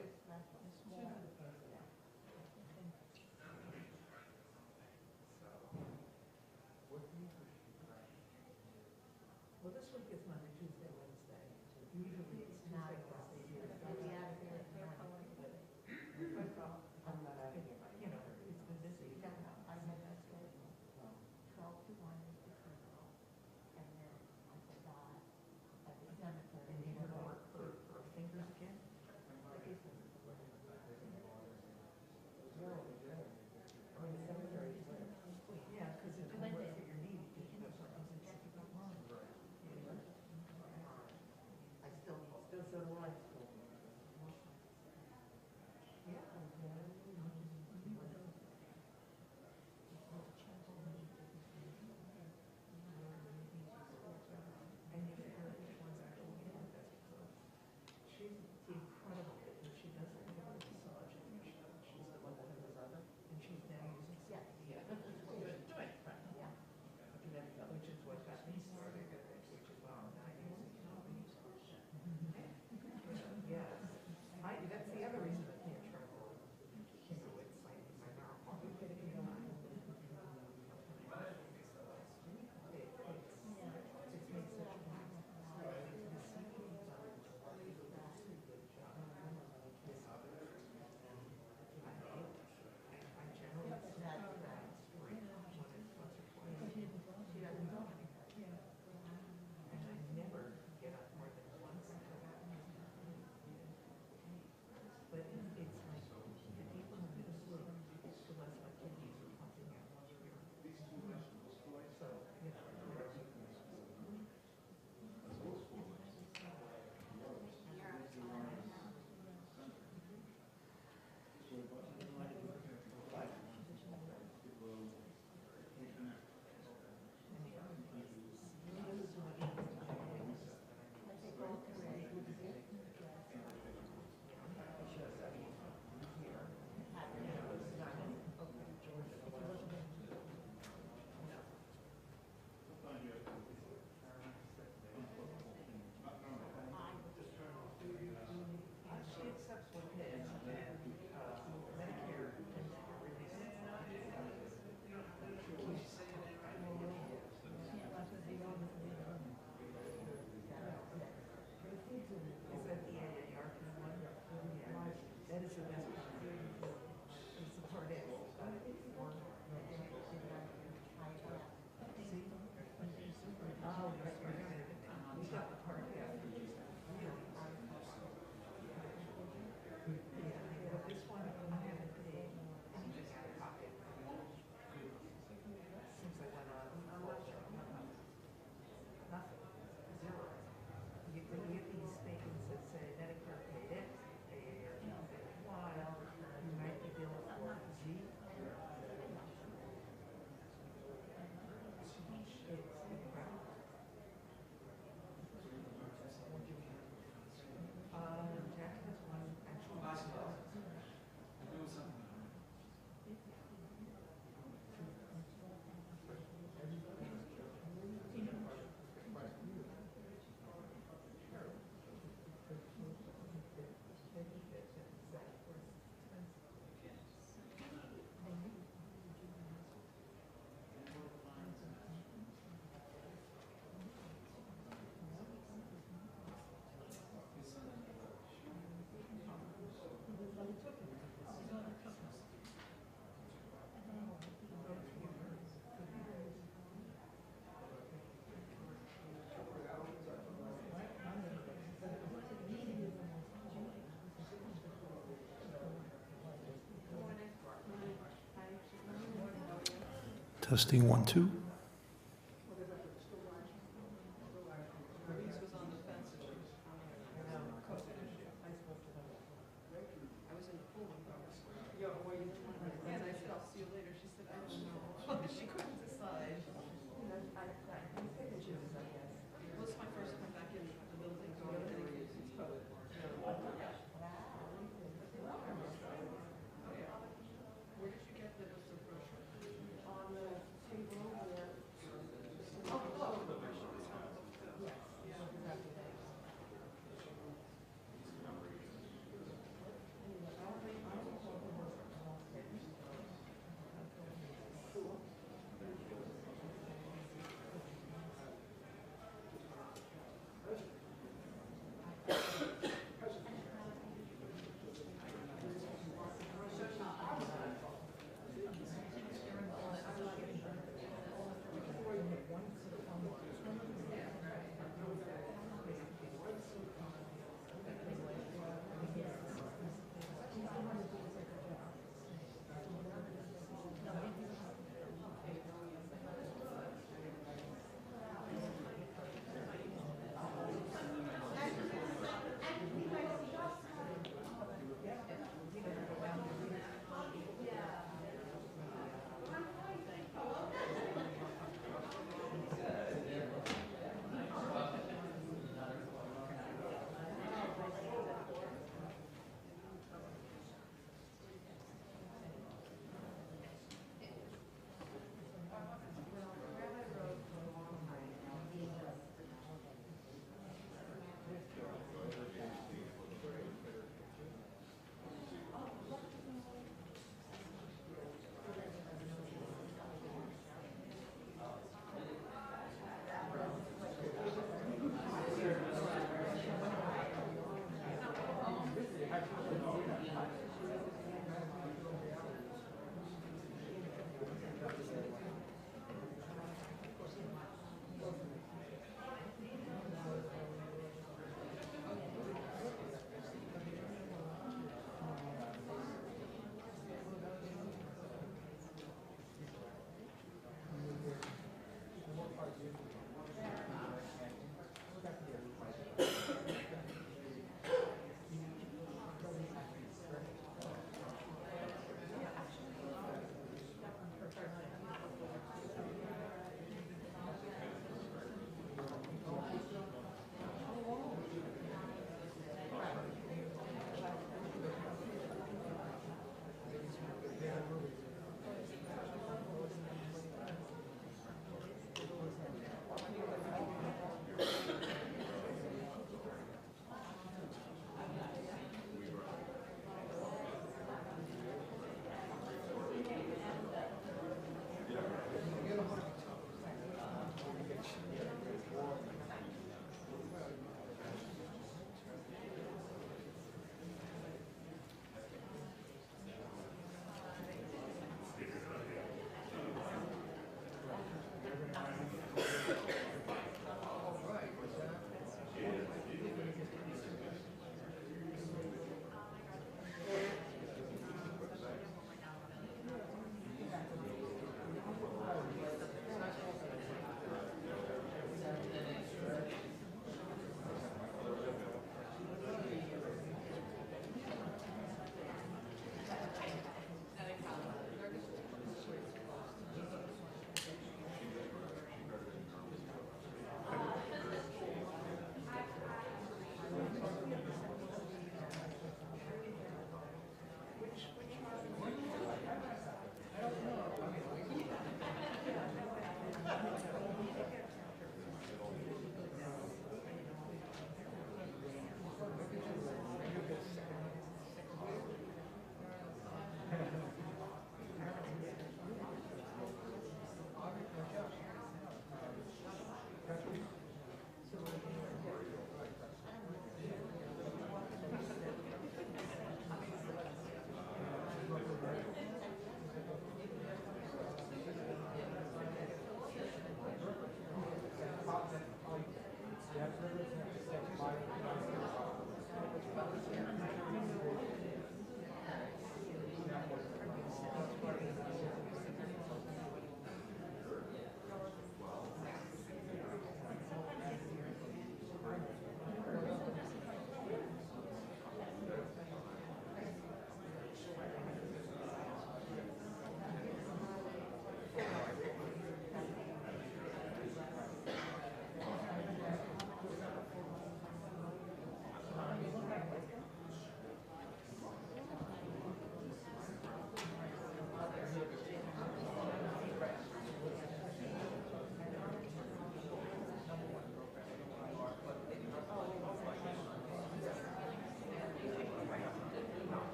Well, this week is Monday, Tuesday, Wednesday. Usually it's Tuesday, Wednesday, here. I'll be out of here at 9. I'm not out of here, but, you know, it's been busy. No, I had that schedule. 12 to 1 is the funeral. And then I forgot at the cemetery. And you have to work for fingers again? Like it's No, I mean, the cemetery is like, yeah, because it didn't work for your knee, because you have something that's wrong. I still need Still so do I. Yeah. And you get her, which one's actually in it, that's because she's incredible, because she doesn't have a massage, and she's the one that has other, and she's now using. Yes. Yeah. Good, doing fine. Yeah. Which is what got me started, which is why I'm not using it. Yes. That's the other reason I can't travel. So it's like my mouth. It's made such a I generally That's right. She doesn't know. and I never get up more than once. But it's like the people who do sleep, the less my kidneys are pumping out. So, you know. She accepts what it is, and Medicare tends to get Is that the AARP one? Yeah. That is the best one. It's the part S. See? Oh, right, right. We got the part F, which is really yeah, but this one, I haven't paid anything out of pocket since I went on. Nothing, zero. When you get these statements that say Medicare paid X, AARP paid Y, you might be billing for Z. It's incredible. Jack has one actually. Testing 1, 2. On the table where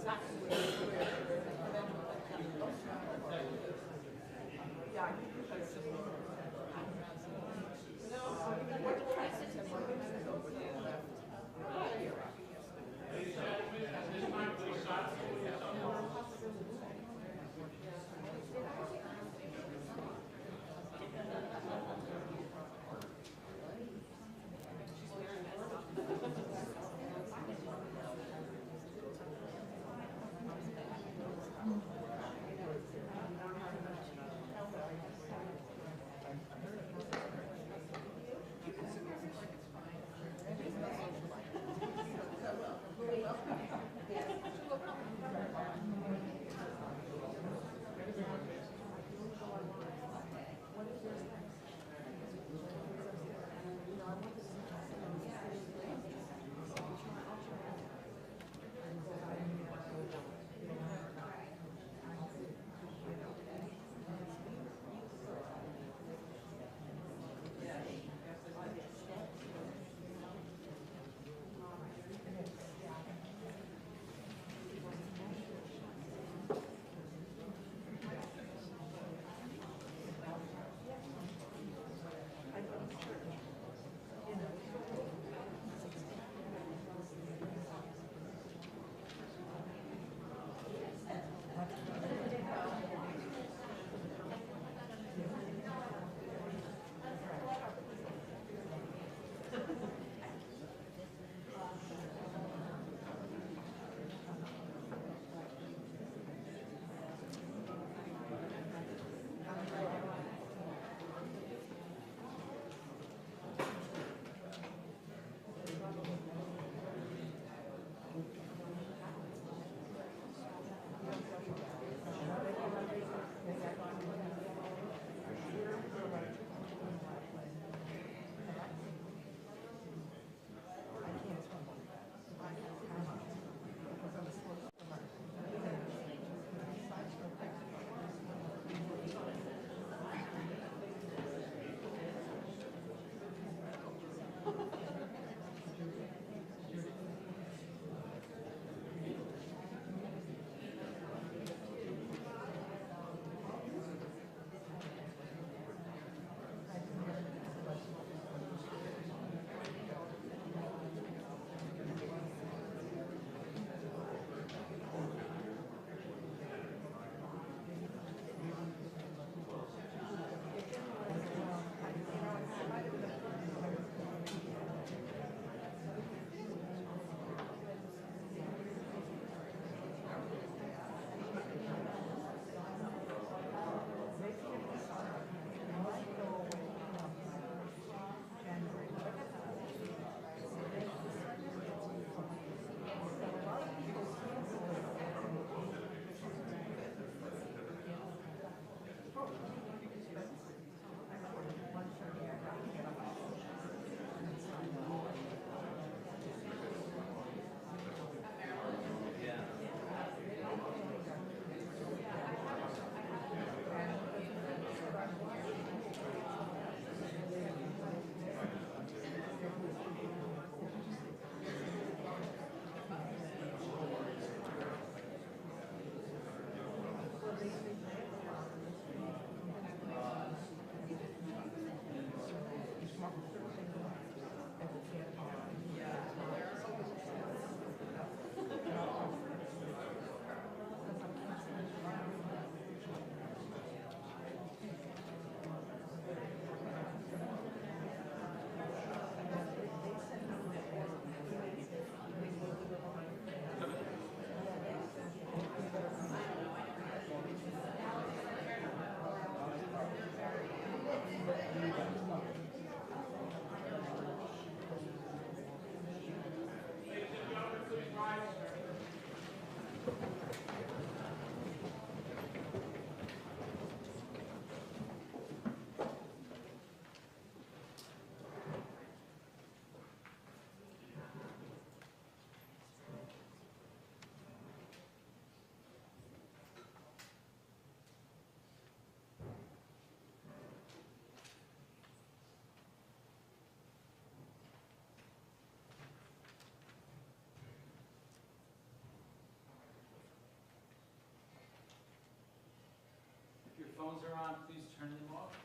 I phones are on, please turn them off.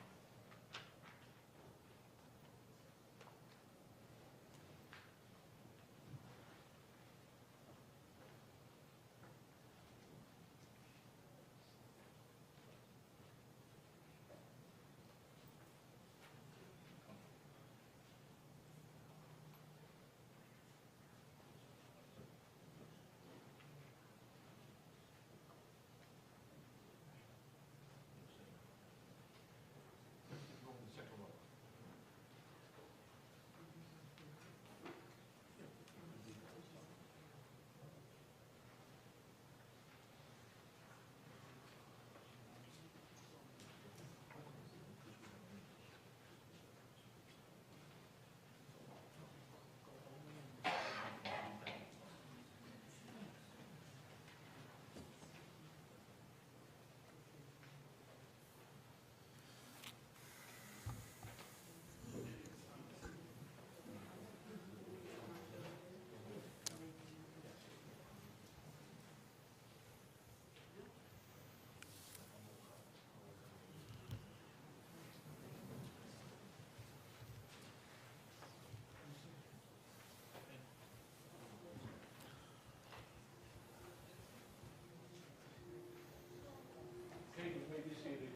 Okay, you may be seated.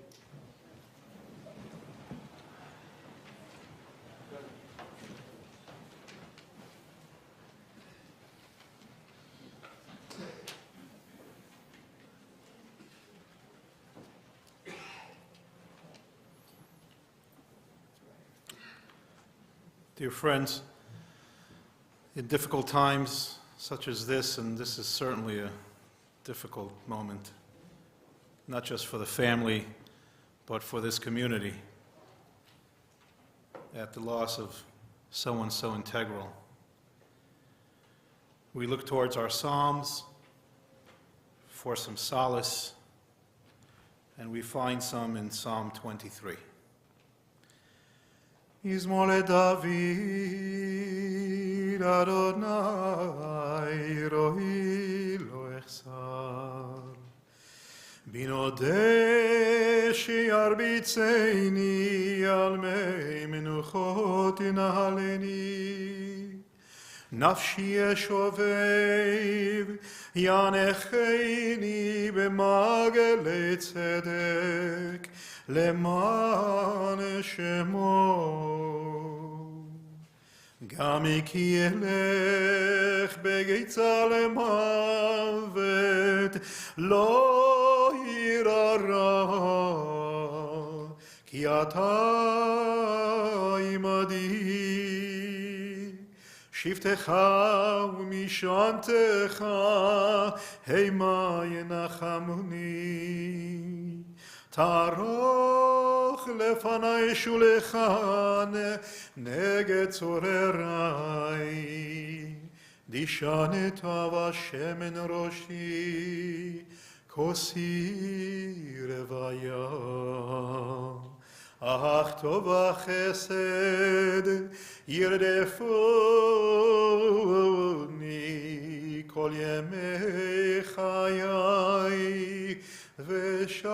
Dear friends, in difficult times such as this, and this is certainly a difficult moment, not just for the family, but for this community, at the loss of someone so integral. We look towards our Psalms for some solace, and we find some in Psalm 23. Izmole David, Adonai, Rohi lo echsar. Binodeh shiarbitzeini al mei menuchot inahaleni. Nafshi eshovev, yanecheini b'magele tzedek, למען שמו. גם כי אלך בגיצה למוות, לא יירא רע, כי אתה עמדי. שבטך ומשענתך, המה ינחמוני. תערוך לפני שולחן נגד צורריי. דשנת ושמן ראשי, כוסי רוויה. אך טוב וחסד ירדפוני כל ימי חיי. ושבתי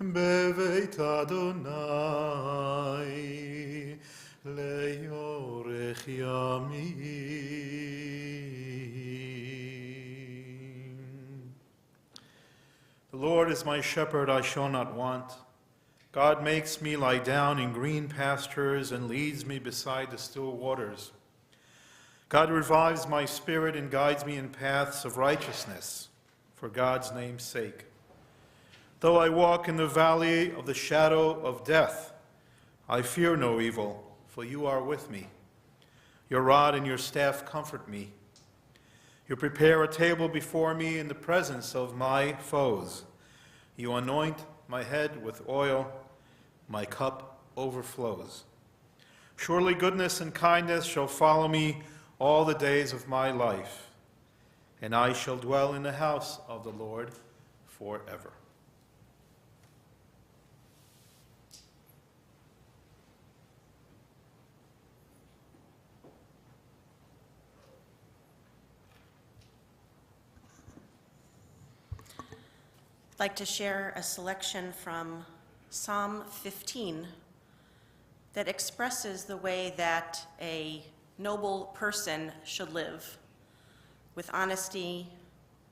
בבית אדוני לאורך ימים. The Lord is my shepherd, I shall not want. God makes me lie down in green pastures and leads me beside the still waters. God revives my spirit and guides me in paths of righteousness for God's name's sake. Though I walk in the valley of the shadow of death, I fear no evil, for you are with me. Your rod and your staff comfort me. You prepare a table before me in the presence of my foes. You anoint my head with oil, my cup overflows. Surely goodness and kindness shall follow me all the days of my life, and I shall dwell in the house of the Lord forever. I'd like to share a selection from Psalm 15 that expresses the way that a noble person should live, with honesty,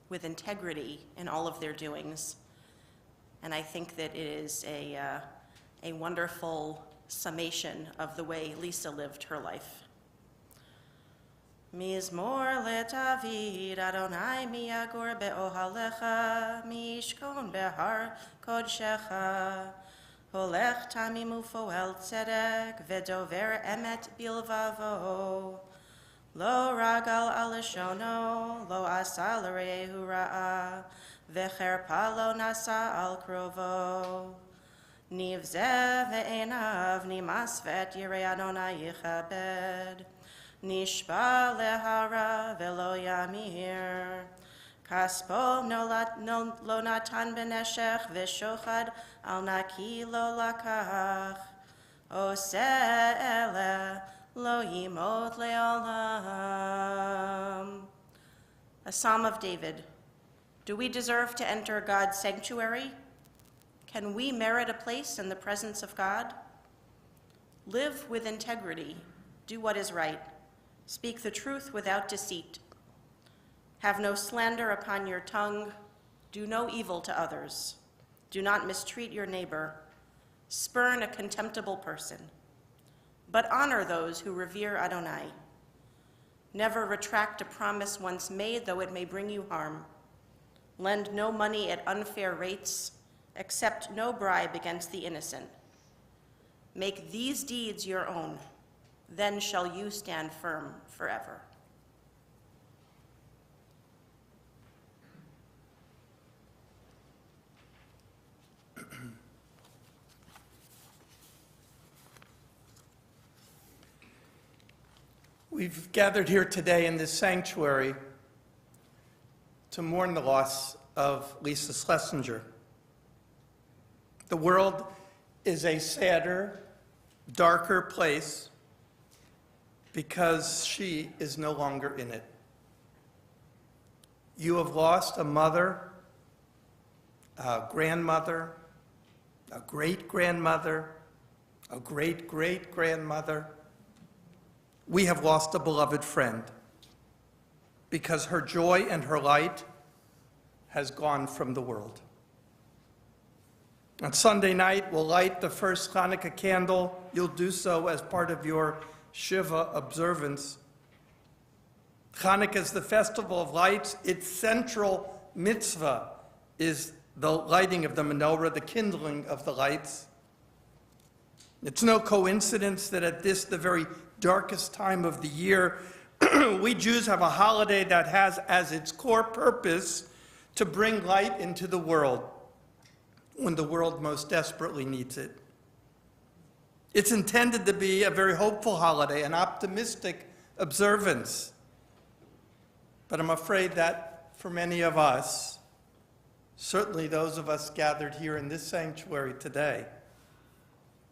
with integrity in all of their doings. And I think that it is a wonderful summation of the way Lisa lived her life. Mizmor leDavid, Adonai miyagur be'ohalecha, mishkon behar kodshecha, holech tamim ufoel tzedek, vedover emet bilvavo, lo ragal al leshono, lo asa l're'ehu ra'a, vecherpa lo nasa al krovo. Nivzeh ve'enav nimas vet yirei Adonai yichabed. Nishba lehara velo yamir. Kaspo lo natan beneshech veshochad al naki lo lakach. Ose ele lo yimot leolam. A Psalm of David. Do we deserve to enter God's sanctuary? Can we merit a place in the presence of God? Live with integrity. Do what is right. Speak the truth without deceit. Have no slander upon your tongue. Do no evil to others. Do not mistreat your neighbor. Spurn a contemptible person. But honor those who revere Adonai. Never retract a promise once made, though it may bring you harm. Lend no money at unfair rates. Accept no bribe against the innocent. Make these deeds your own. Then shall you stand firm forever. We've gathered here today in this sanctuary to mourn the loss of Lisa Schlesinger. The world is a sadder, darker place because she is no longer in it. You have lost a mother, a grandmother, a great-grandmother, a great-great-grandmother. We have lost a beloved friend because her joy and her light has gone from the world. On Sunday night, we'll light the first Hanukkah candle. You'll do so as part of your Shiva observance. Hanukkah is the festival of lights. Its central mitzvah is the lighting of the menorah, the kindling of the lights. It's no coincidence that at this, the very darkest time of the year, we Jews have a holiday that has as its core purpose to bring light into the world when the world most desperately needs it. It's intended to be a very hopeful holiday, an optimistic observance. But I'm afraid that for many of us, certainly those of us gathered here in this sanctuary today,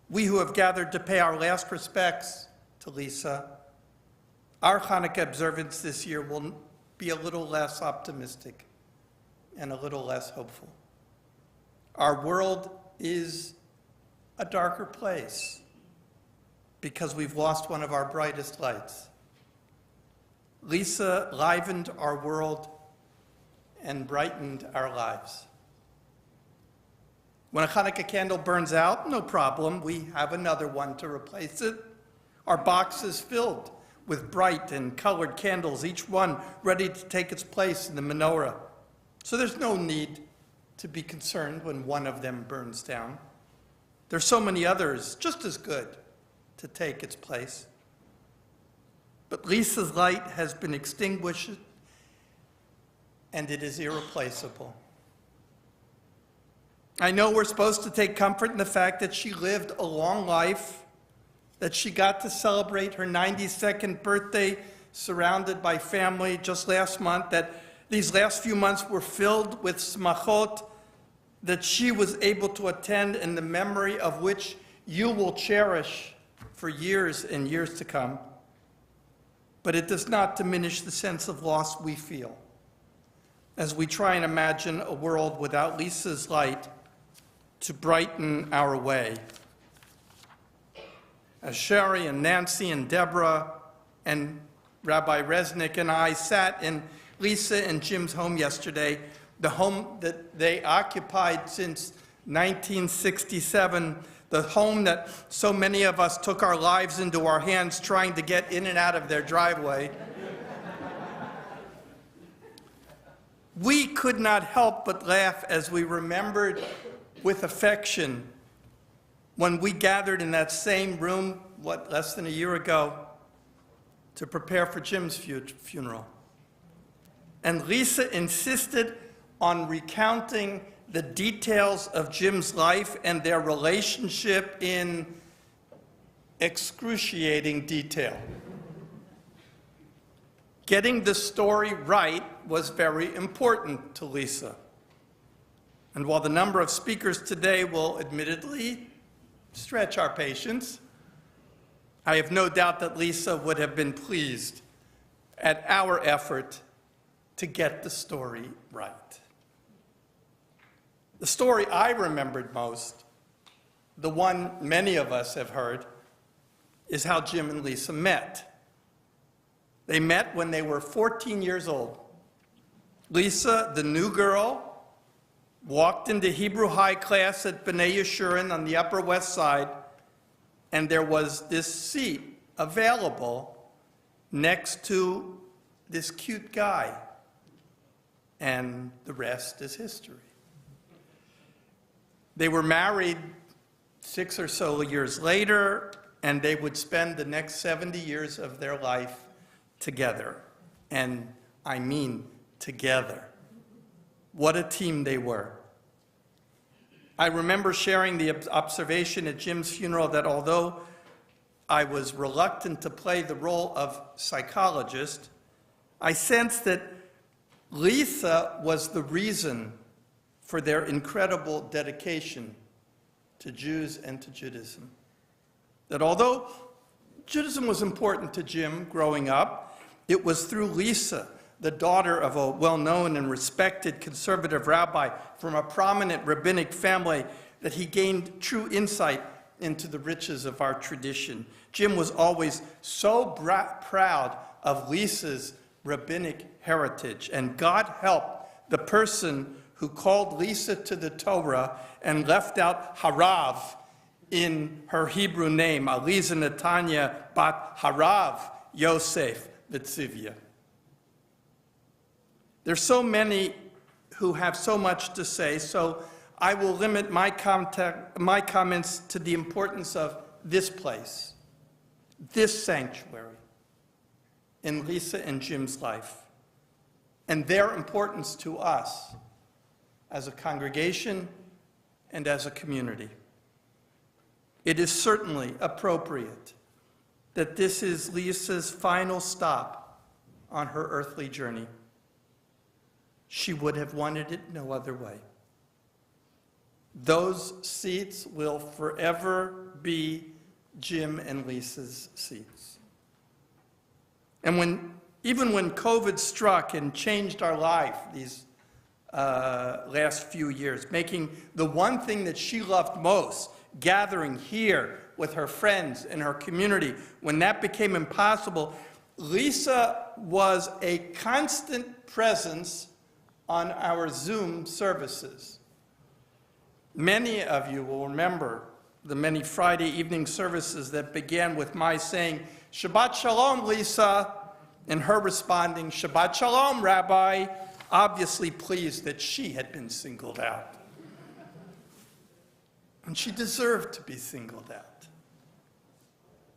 we who have gathered to pay our last respects to Lisa, our Hanukkah observance this year will be a little less optimistic and a little less hopeful. Our world is a darker place because we've lost one of our brightest lights. Lisa livened our world and brightened our lives. When a Hanukkah candle burns out, no problem, we have another one to replace it. Our box is filled with bright and colored candles, each one ready to take its place in the menorah. So there's no need to be concerned when one of them burns down. There's so many others just as good to take its place. But Lisa's light has been extinguished, and it is irreplaceable. I know we're supposed to take comfort in the fact that she lived a long life, that she got to celebrate her 92nd birthday surrounded by family just last month, that these last few months were filled with smachot that she was able to attend, in the memory of which you will cherish for years and years to come. But it does not diminish the sense of loss we feel. as we try and imagine a world without Lisa's light to brighten our way. As Sherry and Nancy and Deborah and Rabbi Resnick and I sat in Lisa and Jim's home yesterday, the home that they occupied since 1967, the home that so many of us took our lives into our hands trying to get in and out of their driveway. We could not help but laugh as we remembered with affection when we gathered in that same room, less than a year ago, to prepare for Jim's funeral. And Lisa insisted on recounting the details of Jim's life and their relationship in excruciating detail. Getting the story right was very important to Lisa. And while the number of speakers today will admittedly stretch our patience, I have no doubt that Lisa would have been pleased at our effort to get the story right. The story I remembered most, the one many of us have heard, is how Jim and Lisa met. They met when they were 14 years old. Lisa, the new girl, walked into Hebrew High class at B'nai Yeshurun on the Upper West Side, and there was this seat available next to this cute guy. And the rest is history. They were married 6 or so years later, and they would spend the next 70 years of their life together. And I mean together. What a team they were. I remember sharing the observation at Jim's funeral that although I was reluctant to play the role of psychologist, I sensed that Lisa was the reason for their incredible dedication to Jews and to Judaism. That although Judaism was important to Jim growing up, it was through Lisa, the daughter of a well-known and respected conservative rabbi from a prominent rabbinic family, that he gained true insight into the riches of our tradition. Jim was always so proud of Lisa's rabbinic heritage, and God help the person who called Lisa to the Torah and left out Harav in her Hebrew name, Aliza Netanya bat Harav Yosef Vitzivya. There's so many who have so much to say, so I will limit my comments to the importance of this place, this sanctuary, in Lisa and Jim's life, and their importance to us as a congregation and as a community. It is certainly appropriate that this is Lisa's final stop on her earthly journey. She would have wanted it no other way. Those seats will forever be Jim and Lisa's seats. And even when COVID struck and changed our life these last few years, making the one thing that she loved most, gathering here with her friends and her community, when that became impossible, Lisa was a constant presence on our Zoom services. Many of you will remember the many Friday evening services that began with my saying, "Shabbat Shalom, Lisa," and her responding, "Shabbat Shalom, Rabbi," obviously pleased that she had been singled out. And she deserved to be singled out.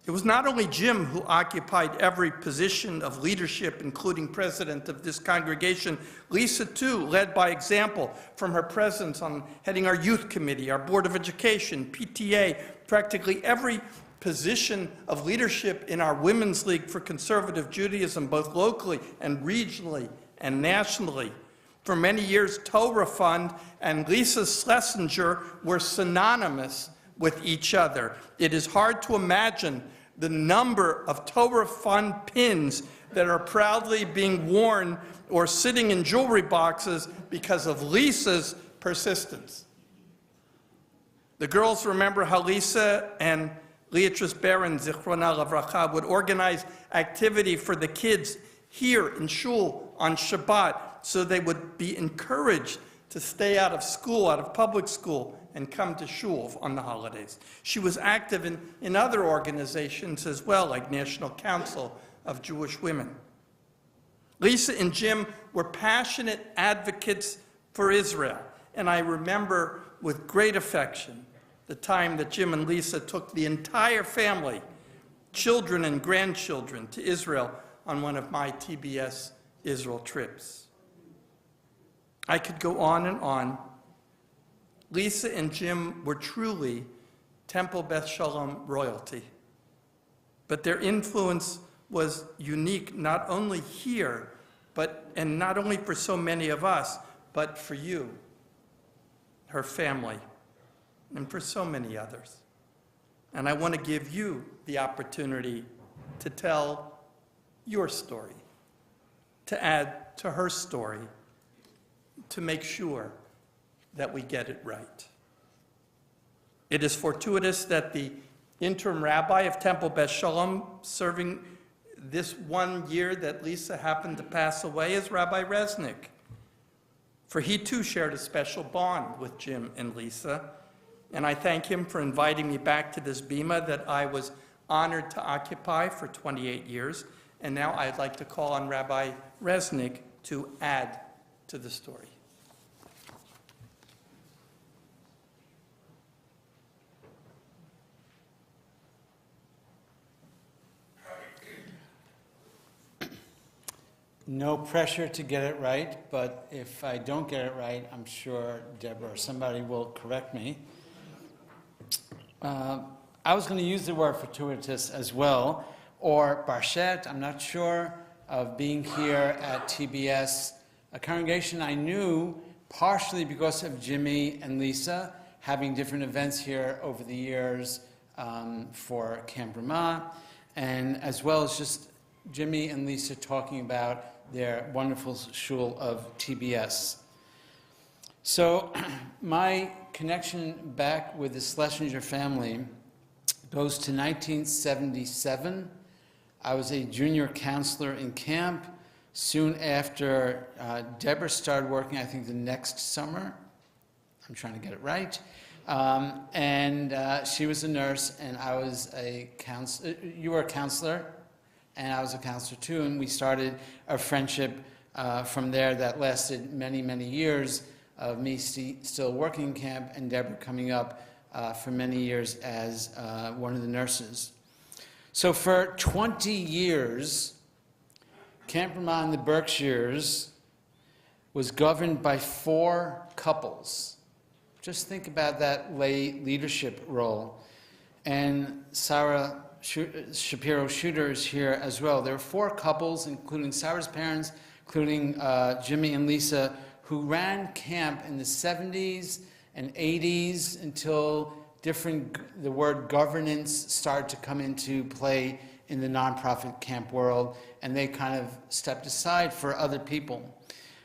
It was not only Jim who occupied every position of leadership, including president of this congregation. Lisa, too, led by example from her presence on heading our youth committee, our board of education, PTA, practically every position of leadership in our Women's League for Conservative Judaism, both locally and regionally and nationally. For many years, Torah Fund and Lisa Schlesinger were synonymous with each other. It is hard to imagine the number of Torah Fund pins that are proudly being worn or sitting in jewelry boxes because of Lisa's persistence. The girls remember how Lisa and Leatrice Barron, Zichrona Lavracha, would organize activity for the kids here in shul on Shabbat, so they would be encouraged to stay out of school, out of public school, and come to shul on the holidays. She was active in other organizations as well, like National Council of Jewish Women. Lisa and Jim were passionate advocates for Israel, and I remember with great affection the time that Jim and Lisa took the entire family, children and grandchildren, to Israel on one of my TBS Israel trips. I could go on and on. Lisa and Jim were truly Temple Beth Sholom royalty, but their influence was unique not only here, and not only for so many of us, but for you, her family, and for so many others. And I want to give you the opportunity to tell your story, to add to her story, to make sure that we get it right. It is fortuitous that the interim rabbi of Temple Beth Sholom, serving this 1 year that Lisa happened to pass away, is Rabbi Resnick. For he too shared a special bond with Jim and Lisa, and I thank him for inviting me back to this bima that I was honored to occupy for 28 years. And now I'd like to call on Rabbi Resnick to add to the story. No pressure to get it right, but if I don't get it right, I'm sure Deborah or somebody will correct me. I was going to use the word fortuitous as well, or barshet, I'm not sure, of being here at TBS, a congregation I knew partially because of Jimmy and Lisa having different events here over the years for Camp Ramah, and as well as just Jimmy and Lisa talking about their wonderful shul of TBS. So my connection back with the Schlesinger family goes to 1977. I was a junior counselor in camp. Soon after, Deborah started working, I think the next summer. I'm trying to get it right. And she was a nurse, and I was a counselor. You were a counselor, and I was a counselor too, and we started a friendship from there that lasted many, many years of me still working in camp and Deborah coming up for many years as one of the nurses. So for 20 years, Camp Ramah in the Berkshires was governed by 4 couples. Just think about that lay leadership role. And Sarah Shapiro Shooter is here as well. There were 4 couples, including Sarah's parents, including Jimmy and Lisa, who ran camp in the 70s and 80s until the word governance started to come into play in the nonprofit camp world, and they kind of stepped aside for other people.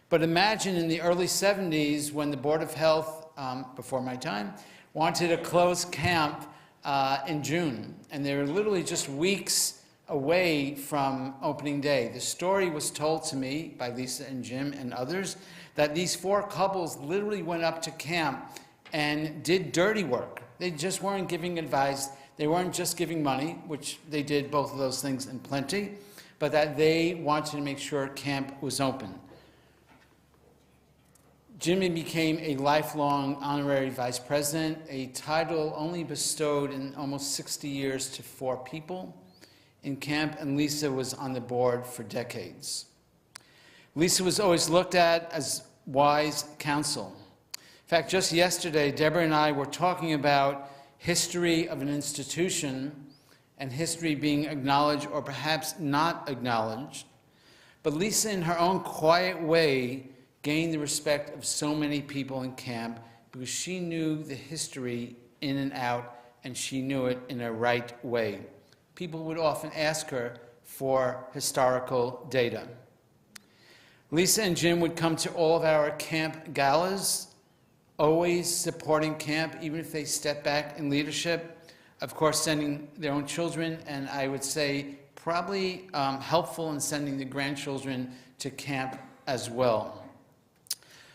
But imagine in the early 70s when the Board of Health, before my time, wanted to close camp in June, and they were literally just weeks away from opening day. The story was told to me by Lisa and Jim and others that these 4 couples literally went up to camp and did dirty work. They just weren't giving advice. They weren't just giving money, which they did both of those things in plenty, but that they wanted to make sure camp was open. Jimmy became a lifelong honorary vice president, a title only bestowed in almost 60 years to 4 people in camp, and Lisa was on the board for decades. Lisa was always looked at as wise counsel. In fact, just yesterday, Deborah and I were talking about history of an institution and history being acknowledged or perhaps not acknowledged. But Lisa, in her own quiet way, gained the respect of so many people in camp because she knew the history in and out, and she knew it in a right way. people would often ask her for historical data. Lisa and Jim would come to all of our camp galas, always supporting camp, even if they step back in leadership. Of course, sending their own children, and I would say probably helpful in sending the grandchildren to camp as well.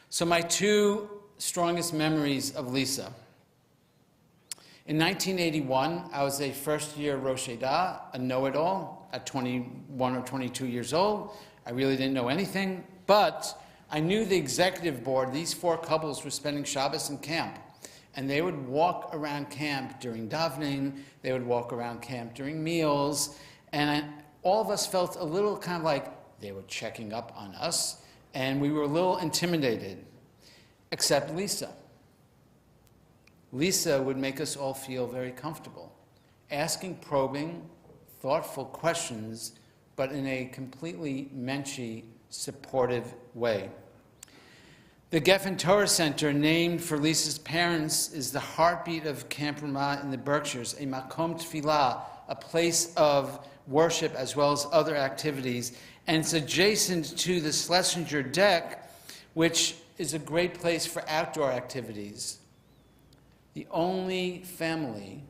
So my two strongest memories of Lisa. In 1981, I was a first-year Rosh Hashanah, a know-it-all, at 21 or 22 years old. I really didn't know anything, but I knew the executive board, these four couples were spending Shabbos in camp. And they would walk around camp during davening, they would walk around camp during meals, and all of us felt a little kind of like they were checking up on us, and we were a little intimidated, except Lisa. Lisa would make us all feel very comfortable, asking probing, thoughtful questions, but in a completely menschy, supportive way. The Geffen Torah Center, named for Lisa's parents, is the heartbeat of Camp Ramah in the Berkshires, a makom tefillah, a place of worship as well as other activities. And it's adjacent to the Schlesinger deck, which is a great place for outdoor activities. The only family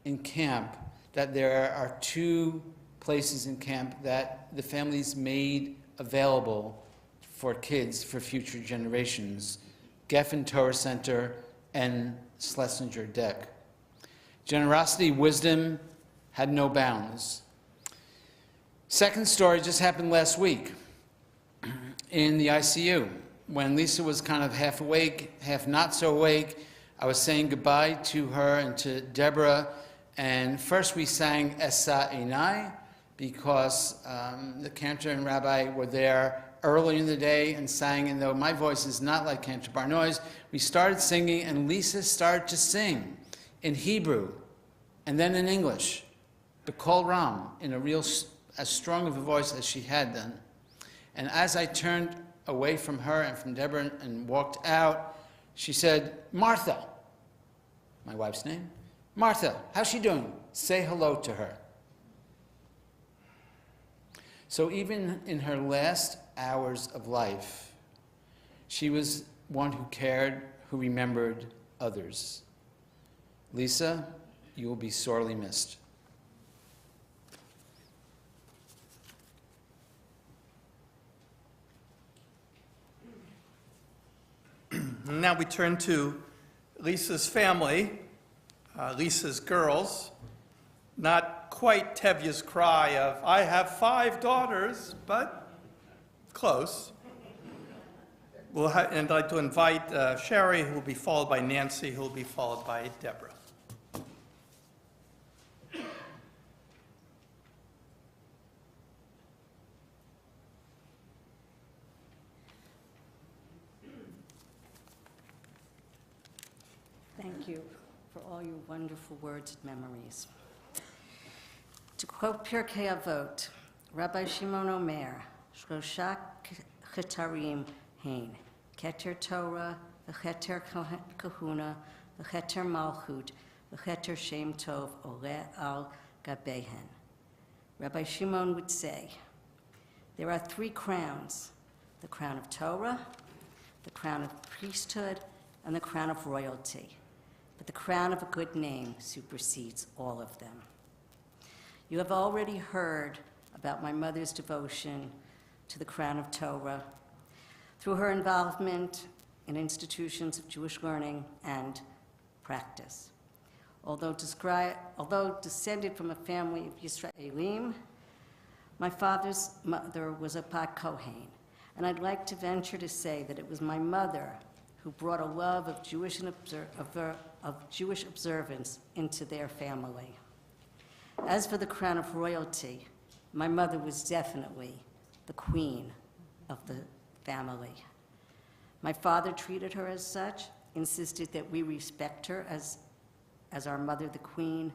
in camp that there are two places in camp that the families made available for kids, for future generations, Geffen Torah Center and Schlesinger Deck. Generosity, wisdom had no bounds. Second story just happened last week in the ICU. When Lisa was kind of half awake, half not so awake, I was saying goodbye to her and to Deborah, and first we sang Esa Einai, because the cantor and rabbi were there early in the day and sang, and though my voice is not like Cantor Barnoy's, we started singing, and Lisa started to sing in Hebrew, and then in English, B'Kol Ram, in a real, as strong of a voice as she had then. And as I turned away from her and from Deborah and walked out, she said, Martha, my wife's name, Martha, how's she doing? Say hello to her. So even in her last hours of life, she was one who cared, who remembered others. Lisa, you will be sorely missed. Now we turn to Lisa's family, Lisa's girls. Not quite Tevye's cry of, I have 5 daughters, but close. And I'd like to invite Sherry, who will be followed by Nancy, who will be followed by Deborah. Thank you for all your wonderful words and memories. To quote Pirkei Avot, Rabbi Shimon Omer, Shlosha chetarim hein, Keter Torah, v'Keter Kahuna, v'Keter Malchut, v'Keter Shem Tov, Ole al Gabehen. Rabbi Shimon would say, there are 3 crowns, the crown of Torah, the crown of priesthood, and the crown of royalty. But the crown of a good name supersedes all of them. You have already heard about my mother's devotion to the crown of Torah through her involvement in institutions of Jewish learning and practice. Although descended from a family of Yisraelim, my father's mother was a Bat Kohen, and I'd like to venture to say that it was my mother who brought a love of Jewish observance into their family. As for the crown of royalty, my mother was definitely the queen of the family. My father treated her as such, insisted that we respect her as our mother, the queen,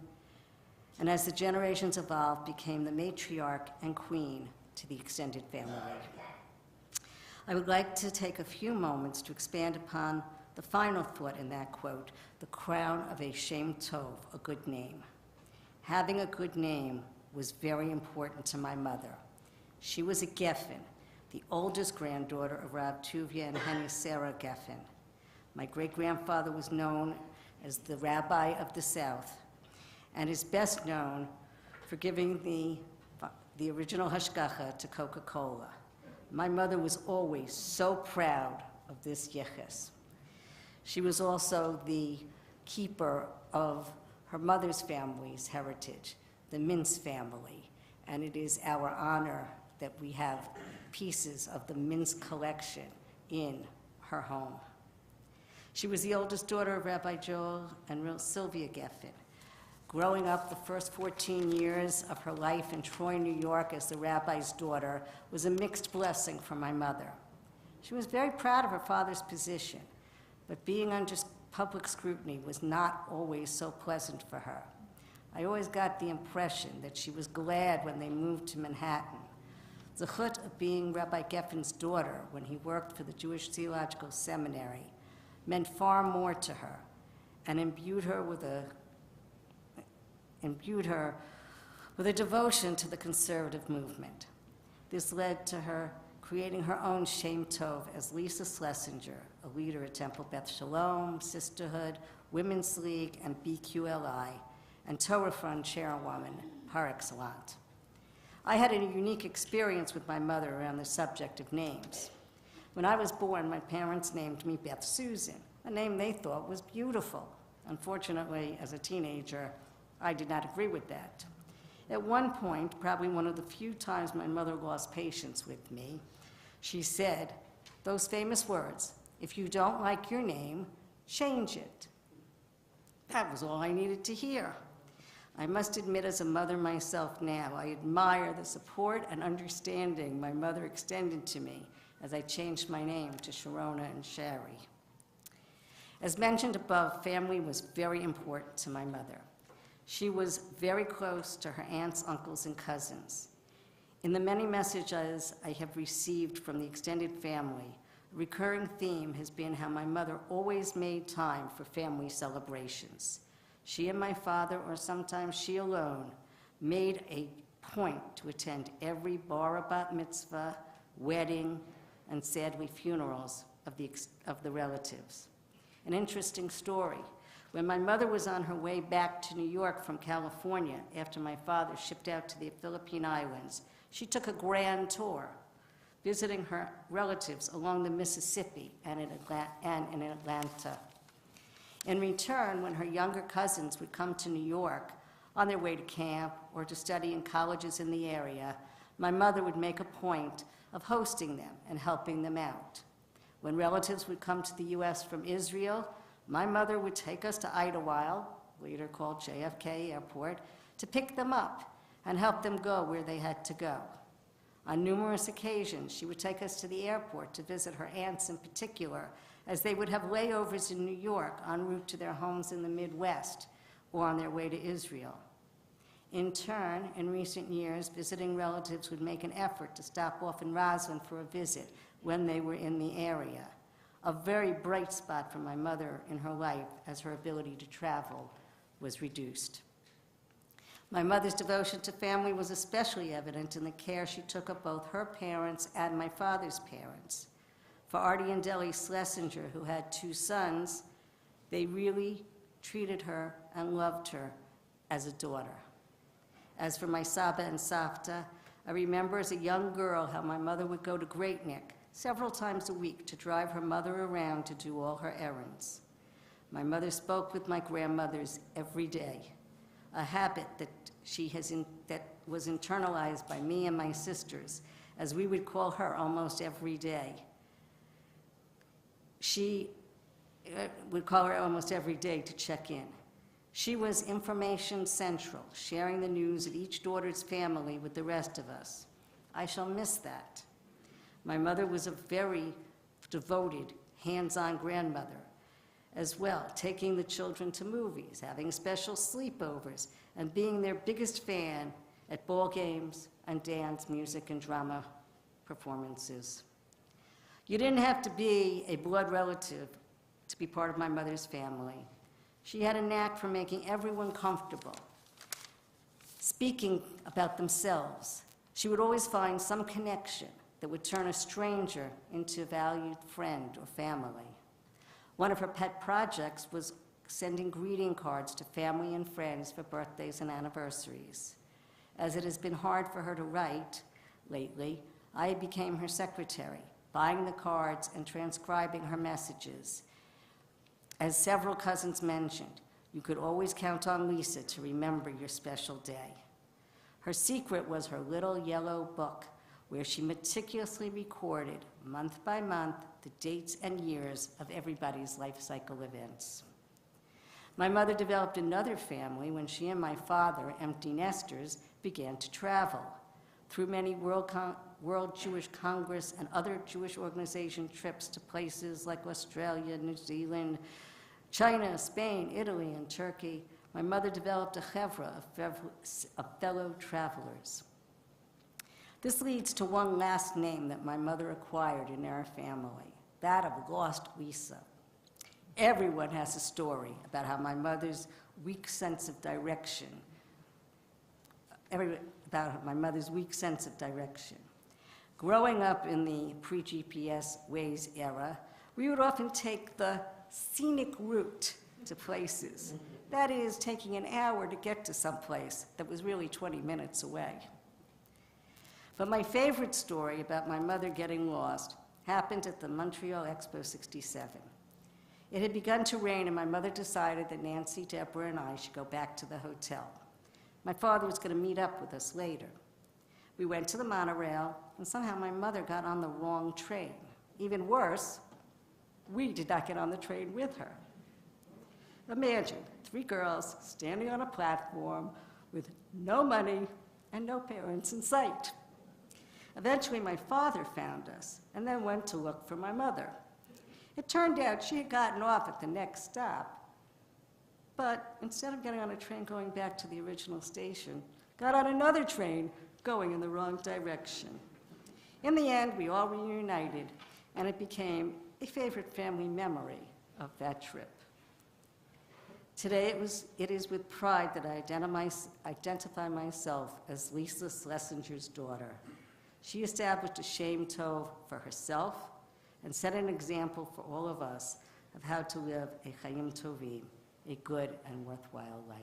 and as the generations evolved, became the matriarch and queen to the extended family. I would like to take a few moments to expand upon the final thought in that quote, the crown of a Shem Tov, a good name. Having a good name was very important to my mother. She was a Geffen, the oldest granddaughter of Rav Tuvia and Henny Sarah Geffen. My great-grandfather was known as the Rabbi of the South, and is best known for giving the original hashgacha to Coca-Cola. My mother was always so proud of this yichus. She was also the keeper of her mother's family's heritage, the Mintz family, and it is our honor that we have pieces of the Mintz collection in her home. She was the oldest daughter of Rabbi Joel and Sylvia Geffen. Growing up the first 14 years of her life in Troy, New York as the rabbi's daughter was a mixed blessing for my mother. She was very proud of her father's position, but being under public scrutiny was not always so pleasant for her. I always got the impression that she was glad when they moved to Manhattan. The chut of being Rabbi Geffen's daughter when he worked for the Jewish Theological Seminary meant far more to her and imbued her with a devotion to the conservative movement. This led to her creating her own Shem Tov as Lisa Schlesinger, a leader at Temple Beth Sholom, Sisterhood, Women's League, and BQLI, and Torah Fund chairwoman par excellence. I had a unique experience with my mother around the subject of names. When I was born, my parents named me Beth Susan, a name they thought was beautiful. Unfortunately, as a teenager, I did not agree with that. At one point, probably one of the few times my mother lost patience with me, she said those famous words, "If you don't like your name, change it." That was all I needed to hear. I must admit, as a mother myself now, I admire the support and understanding my mother extended to me as I changed my name to Sharona and Shari. As mentioned above, family was very important to my mother. She was very close to her aunts, uncles, and cousins. In the many messages I have received from the extended family, a recurring theme has been how my mother always made time for family celebrations. She and my father, or sometimes she alone, made a point to attend every bar bat mitzvah, wedding, and sadly funerals of the relatives. An interesting story. When my mother was on her way back to New York from California after my father shipped out to the Philippine Islands, she took a grand tour, visiting her relatives along the Mississippi and in Atlanta. In return, when her younger cousins would come to New York on their way to camp or to study in colleges in the area, my mother would make a point of hosting them and helping them out. When relatives would come to the U.S. from Israel, my mother would take us to Idlewild, later called JFK Airport, to pick them up and help them go where they had to go. On numerous occasions, she would take us to the airport to visit her aunts in particular, as they would have layovers in New York en route to their homes in the Midwest or on their way to Israel. In turn, in recent years, visiting relatives would make an effort to stop off in Roslyn for a visit when they were in the area, a very bright spot for my mother in her life as her ability to travel was reduced. My mother's devotion to family was especially evident in the care she took of both her parents and my father's parents. For Artie and Deli Schlesinger, who had 2 sons, they really treated her and loved her as a daughter. As for my Saba and Savta, I remember as a young girl how my mother would go to Great Neck several times a week to drive her mother around to do all her errands. My mother spoke with my grandmothers every day, a habit that that was internalized by me and my sisters, as we would call her almost every day. She would call her almost every day to check in. She was information central, sharing the news of each daughter's family with the rest of us. I shall miss that. My mother was a very devoted, hands-on grandmother as well, taking the children to movies, having special sleepovers, and being their biggest fan at ball games and dance, music, and drama performances. You didn't have to be a blood relative to be part of my mother's family. She had a knack for making everyone comfortable. speaking about themselves. She would always find some connection that would turn a stranger into a valued friend or family. One of her pet projects was sending greeting cards to family and friends for birthdays and anniversaries. As it has been hard for her to write lately, I became her secretary, buying the cards and transcribing her messages. As several cousins mentioned, you could always count on Lisa to remember your special day. Her secret was her little yellow book, where she meticulously recorded, month by month, the dates and years of everybody's life cycle events. My mother developed another family when she and my father, empty nesters, began to travel. Through many World Jewish Congress and other Jewish organization trips to places like Australia, New Zealand, China, Spain, Italy, and Turkey, my mother developed a chevra of fellow travelers. This leads to one last name that my mother acquired in our family, that of Lost Lisa. Everyone has a story about how my mother's weak sense of direction, Growing up in the pre-GPS Waze era, we would often take the scenic route to places. That is, taking an hour to get to some place that was really 20 minutes away. But my favorite story about my mother getting lost happened at the Montreal Expo 67. It had begun to rain, and my mother decided that Nancy, Deborah, and I should go back to the hotel. My father was going to meet up with us later. We went to the monorail, and somehow my mother got on the wrong train. Even worse, we did not get on the train with her. Imagine 3 girls standing on a platform with no money and no parents in sight. Eventually, my father found us and then went to look for my mother. It turned out she had gotten off at the next stop, but instead of getting on a train going back to the original station, got on another train going in the wrong direction. In the end, we all reunited, and it became a favorite family memory of that trip. Today, it is with pride that I identify myself as Lisa Schlesinger's daughter. She established a Shem Tov for herself and set an example for all of us of how to live a Chaim Tovim, a good and worthwhile life.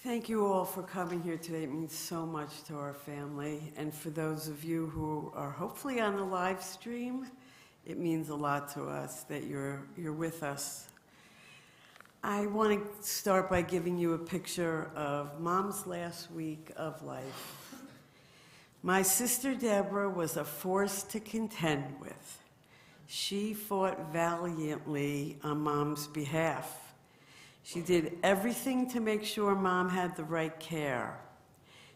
Thank you all for coming here today. It means so much to our family. And for those of you who are hopefully on the live stream, it means a lot to us that you're with us. I want to start by giving you a picture of Mom's last week of life. My sister Deborah was a force to contend with. She fought valiantly on Mom's behalf. She did everything to make sure Mom had the right care.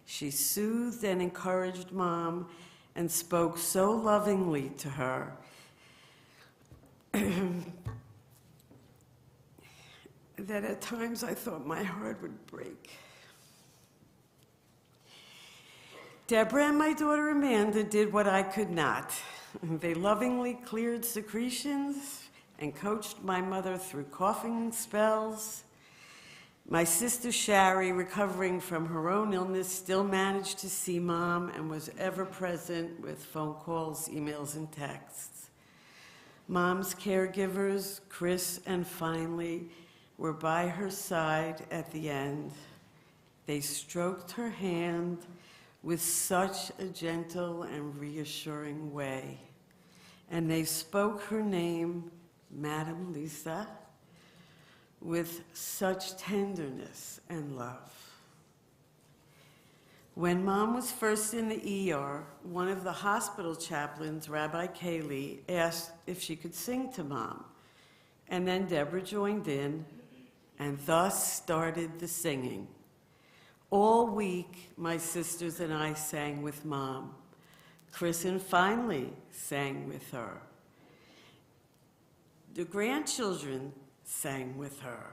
She soothed and encouraged Mom and spoke so lovingly to her that at times I thought my heart would break. Deborah and my daughter Amanda did what I could not. They lovingly cleared secretions and coached my mother through coughing spells. My sister Shari, recovering from her own illness, still managed to see Mom and was ever present with phone calls, emails, and texts. Mom's caregivers, Chris and Finally, were by her side at the end. They stroked her hand with such a gentle and reassuring way, and they spoke her name, Madam Lisa, with such tenderness and love. When Mom was first in the ER, one of the hospital chaplains, Rabbi Kaylee, asked if she could sing to Mom, and then Deborah joined in, and thus started the singing. All week, my sisters and I sang with Mom. Chris and Finally sang with her. The grandchildren sang with her.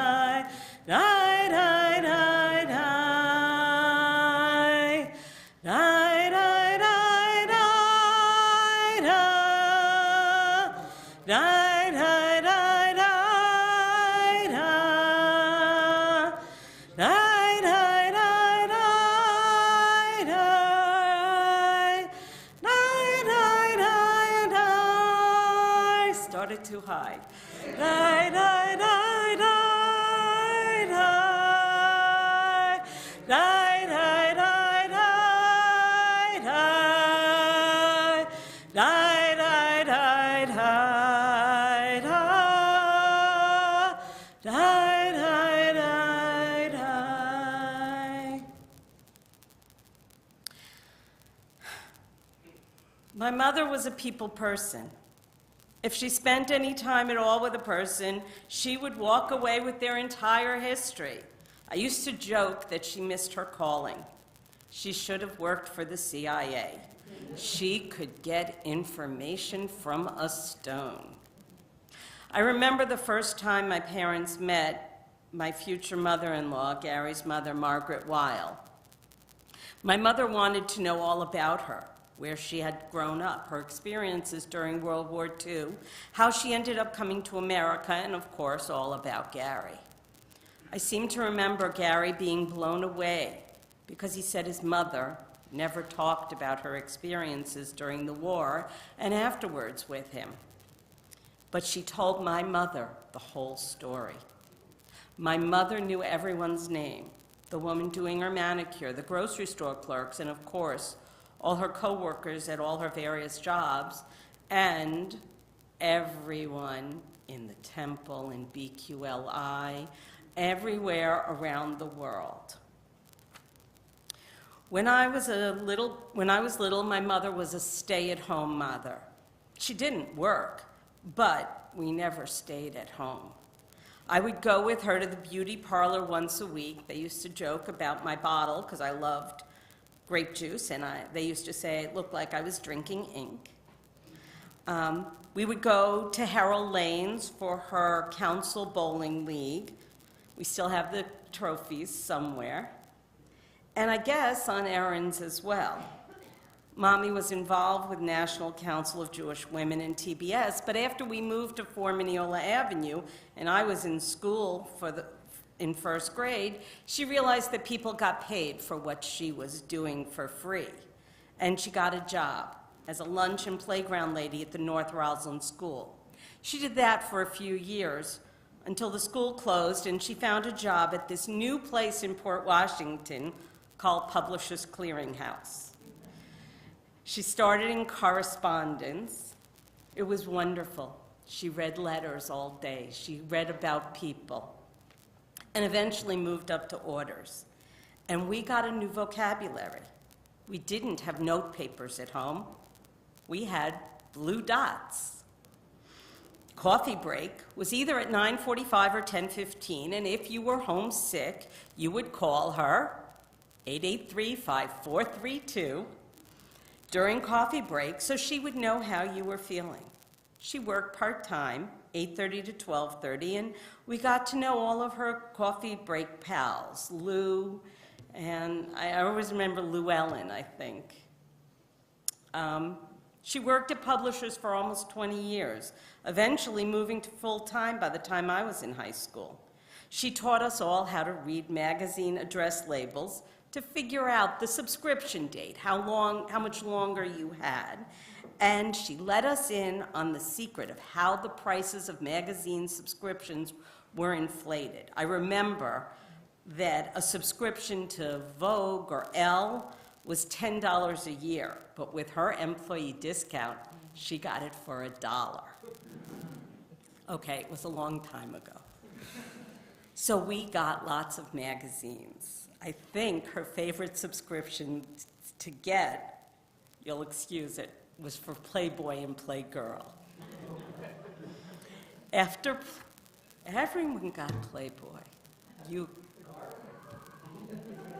too high. Die, die, die, die, die. Die, die, die, die, die. Die, die, die, die, die. Die, die, die, die. My mother was a people person. If she spent any time at all with a person, she would walk away with their entire history. I used to joke that she missed her calling. She should have worked for the CIA. She could get information from a stone. I remember the first time my parents met my future mother-in-law, Gary's mother, Margaret Weil. My mother wanted to know all about her, where she had grown up, her experiences during World War II, how she ended up coming to America, and of course, all about Gary. I seem to remember Gary being blown away because he said his mother never talked about her experiences during the war and afterwards with him. But she told my mother the whole story. My mother knew everyone's name, the woman doing her manicure, the grocery store clerks, and of course, all her coworkers at all her various jobs, and everyone in the temple, in BQLI, everywhere around the world. When I was little, my mother was a stay-at-home mother. She didn't work, but we never stayed at home. I would go with her to the beauty parlor once a week. They used to joke about my bottle because I loved grape juice, and they used to say it looked like I was drinking ink. We would go to Harold Lane's for her council bowling league. We still have the trophies somewhere. And I guess on errands as well. Mommy was involved with National Council of Jewish Women and TBS, but after we moved to 4 Mineola Avenue, and I was in school in first grade, she realized that people got paid for what she was doing for free. And she got a job as a lunch and playground lady at the North Roslyn School. She did that for a few years until the school closed and she found a job at this new place in Port Washington called Publishers Clearinghouse. She started in correspondence. It was wonderful. She read letters all day. She read about people, and eventually moved up to orders. And we got a new vocabulary. We didn't have note papers at home. We had blue dots. Coffee break was either at 9:45 or 10:15, and if you were homesick, you would call her 883-5432 during coffee break so she would know how you were feeling. She worked part-time, 8:30 to 12:30, and we got to know all of her coffee break pals, Lou, and I always remember Lou Ellen, I think. She worked at Publishers for almost 20 years, eventually moving to full-time by the time I was in high school. She taught us all how to read magazine address labels to figure out the subscription date, how much longer you had. And she let us in on the secret of how the prices of magazine subscriptions were inflated. I remember that a subscription to Vogue or Elle was $10 a year, but with her employee discount, she got it for $1. Okay, it was a long time ago. So we got lots of magazines. I think her favorite subscription to get, you'll excuse it, was for Playboy and Playgirl. After everyone got Playboy,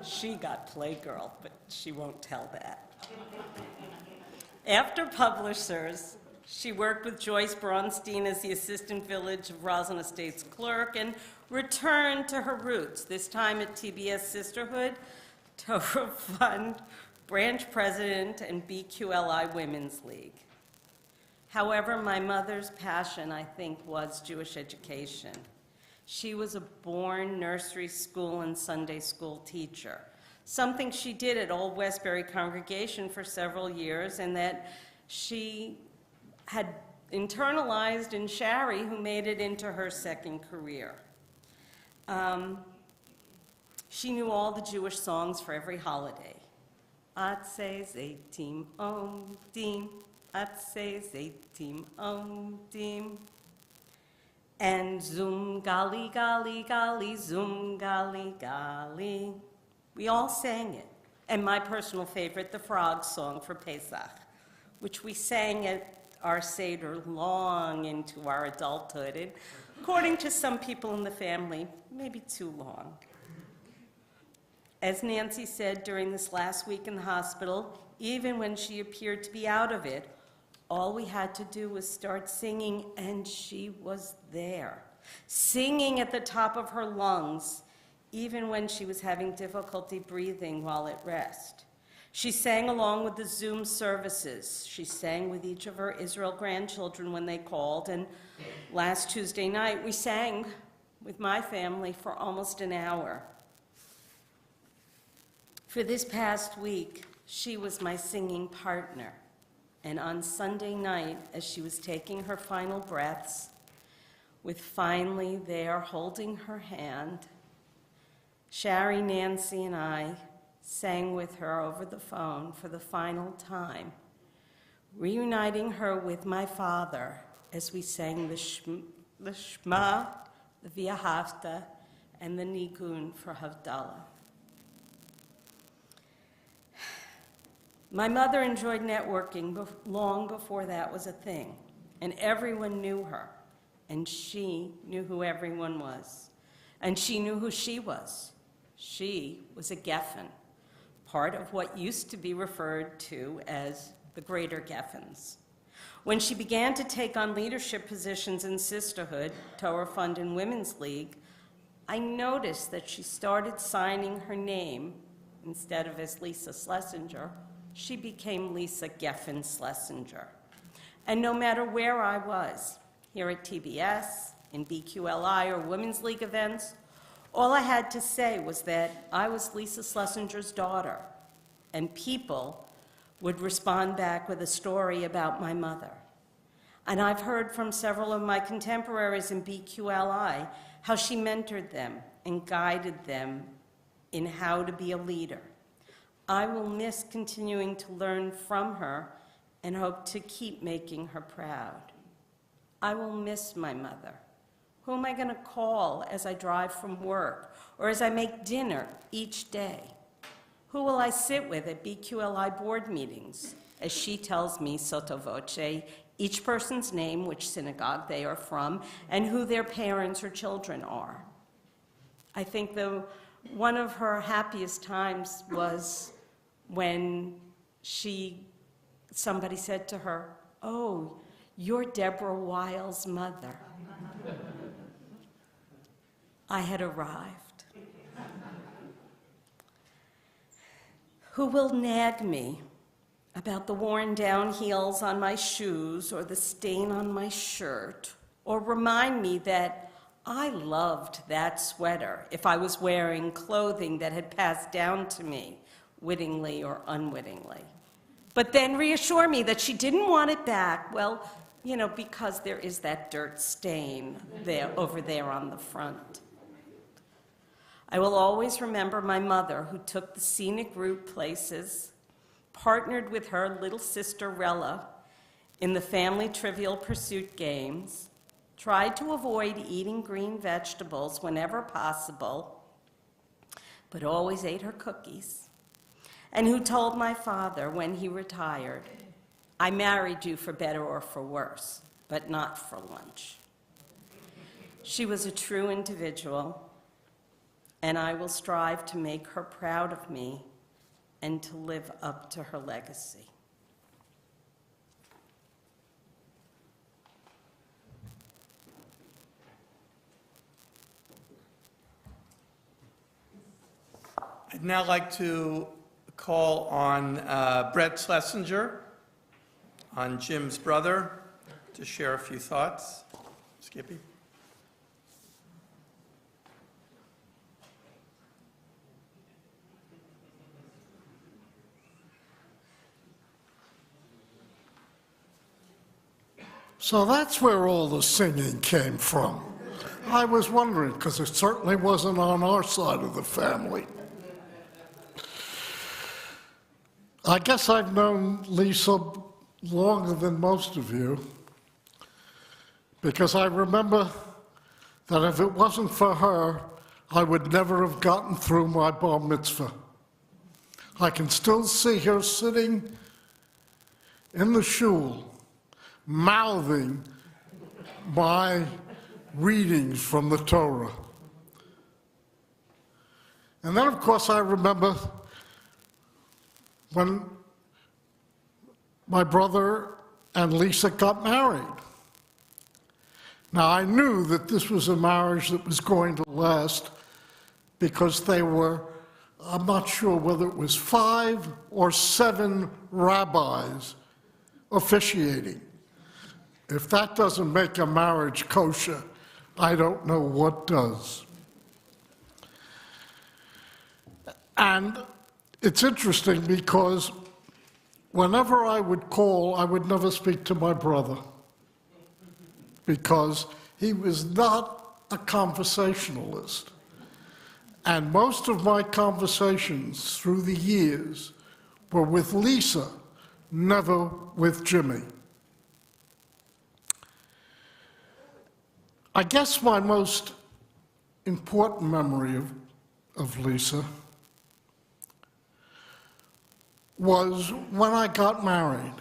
she got Playgirl, but she won't tell that. After Publishers, she worked with Joyce Braunstein as the Assistant Village of Roslyn Estates clerk and returned to her roots, this time at TBS Sisterhood, Torah Fund, branch president, and BQLI Women's League. However, my mother's passion, I think, was Jewish education. She was a born nursery school and Sunday school teacher, something she did at Old Westbury Congregation for several years, and that she had internalized in Shari, who made it into her second career. She knew all the Jewish songs for every holiday. Atzei Zeitim Omdim, Atzei Zeitim Omdim. And Zum Gali Gali Gali, Zum Gali Gali. We all sang it. And my personal favorite, the frog song for Pesach, which we sang at our Seder long into our adulthood. And according to some people in the family, maybe too long. As Nancy said during this last week in the hospital, even when she appeared to be out of it, all we had to do was start singing, and she was there, singing at the top of her lungs, even when she was having difficulty breathing while at rest. She sang along with the Zoom services. She sang with each of her Israel grandchildren when they called, and last Tuesday night we sang with my family for almost an hour. For this past week, she was my singing partner. And on Sunday night, as she was taking her final breaths, with finally there holding her hand, Shari, Nancy, and I sang with her over the phone for the final time, reuniting her with my father as we sang the Shema, the V'ahavta, and the Nigun for Havdalah. My mother enjoyed networking long before that was a thing, and everyone knew her, and she knew who everyone was, and she knew who she was. She was a Geffen, part of what used to be referred to as the Greater Geffens. When she began to take on leadership positions in Sisterhood, Torah Fund, and Women's League, I noticed that she started signing her name, instead of as Lisa Schlesinger, she became Lisa Geffen Schlesinger. And no matter where I was, here at TBS, in BQLI, or Women's League events, all I had to say was that I was Lisa Schlesinger's daughter, and people would respond back with a story about my mother. And I've heard from several of my contemporaries in BQLI how she mentored them and guided them in how to be a leader. I will miss continuing to learn from her and hope to keep making her proud. I will miss my mother. Who am I going to call as I drive from work or as I make dinner each day? Who will I sit with at BQLI board meetings as she tells me sotto voce each person's name, which synagogue they are from, and who their parents or children are? I think one of her happiest times was when somebody said to her, "Oh, you're Deborah Weil's mother." I had arrived. Who will nag me about the worn down heels on my shoes or the stain on my shirt, or remind me that I loved that sweater if I was wearing clothing that had passed down to me, wittingly or unwittingly? But then reassure me that she didn't want it back, well, because there is that dirt stain over there on the front. I will always remember my mother, who took the scenic route places, partnered with her little sister Rella in the family Trivial Pursuit games, tried to avoid eating green vegetables whenever possible, but always ate her cookies, and who told my father when he retired, "I married you for better or for worse, but not for lunch." She was a true individual, and I will strive to make her proud of me and to live up to her legacy. I'd now like to call on Brett Schlesinger, on Jim's brother, to share a few thoughts. Skippy. So that's where all the singing came from. I was wondering, because it certainly wasn't on our side of the family. I guess I've known Lisa longer than most of you, because I remember that if it wasn't for her, I would never have gotten through my bar mitzvah. I can still see her sitting in the shul, mouthing my readings from the Torah. And then, of course, I remember when my brother and Lisa got married. Now, I knew that this was a marriage that was going to last because they were, I'm not sure whether it was 5 or 7 rabbis officiating. If that doesn't make a marriage kosher, I don't know what does. And it's interesting because whenever I would call, I would never speak to my brother because he was not a conversationalist. And most of my conversations through the years were with Lisa, never with Jimmy. I guess my most important memory of Lisa was when I got married.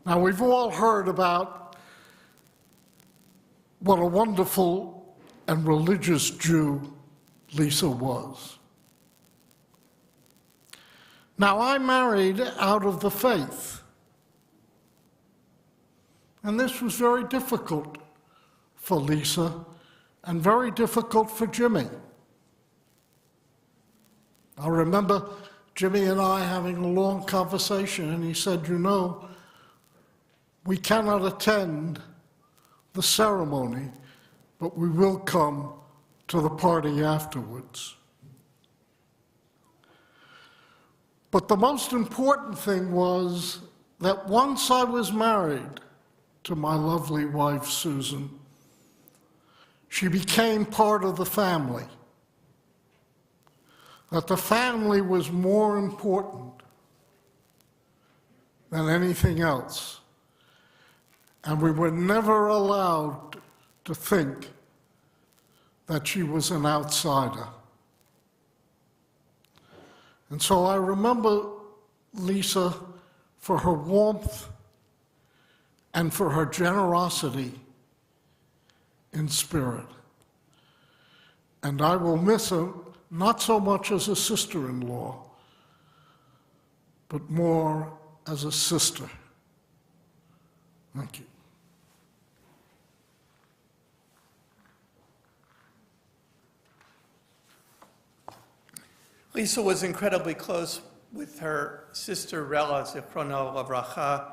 Now, we've all heard about what a wonderful and religious Jew Lisa was. Now, I married out of the faith, and this was very difficult for Lisa and very difficult for Jimmy. I remember Jimmy and I having a long conversation, and he said, you know, we cannot attend the ceremony, but we will come to the party afterwards. But the most important thing was that once I was married to my lovely wife, Susan, she became part of the family. That the family was more important than anything else. And we were never allowed to think that she was an outsider. And so I remember Lisa for her warmth and for her generosity in spirit. And I will miss her, not so much as a sister-in-law, but more as a sister. Thank you. Lisa was incredibly close with her sister Rella, Zichrono Livracha,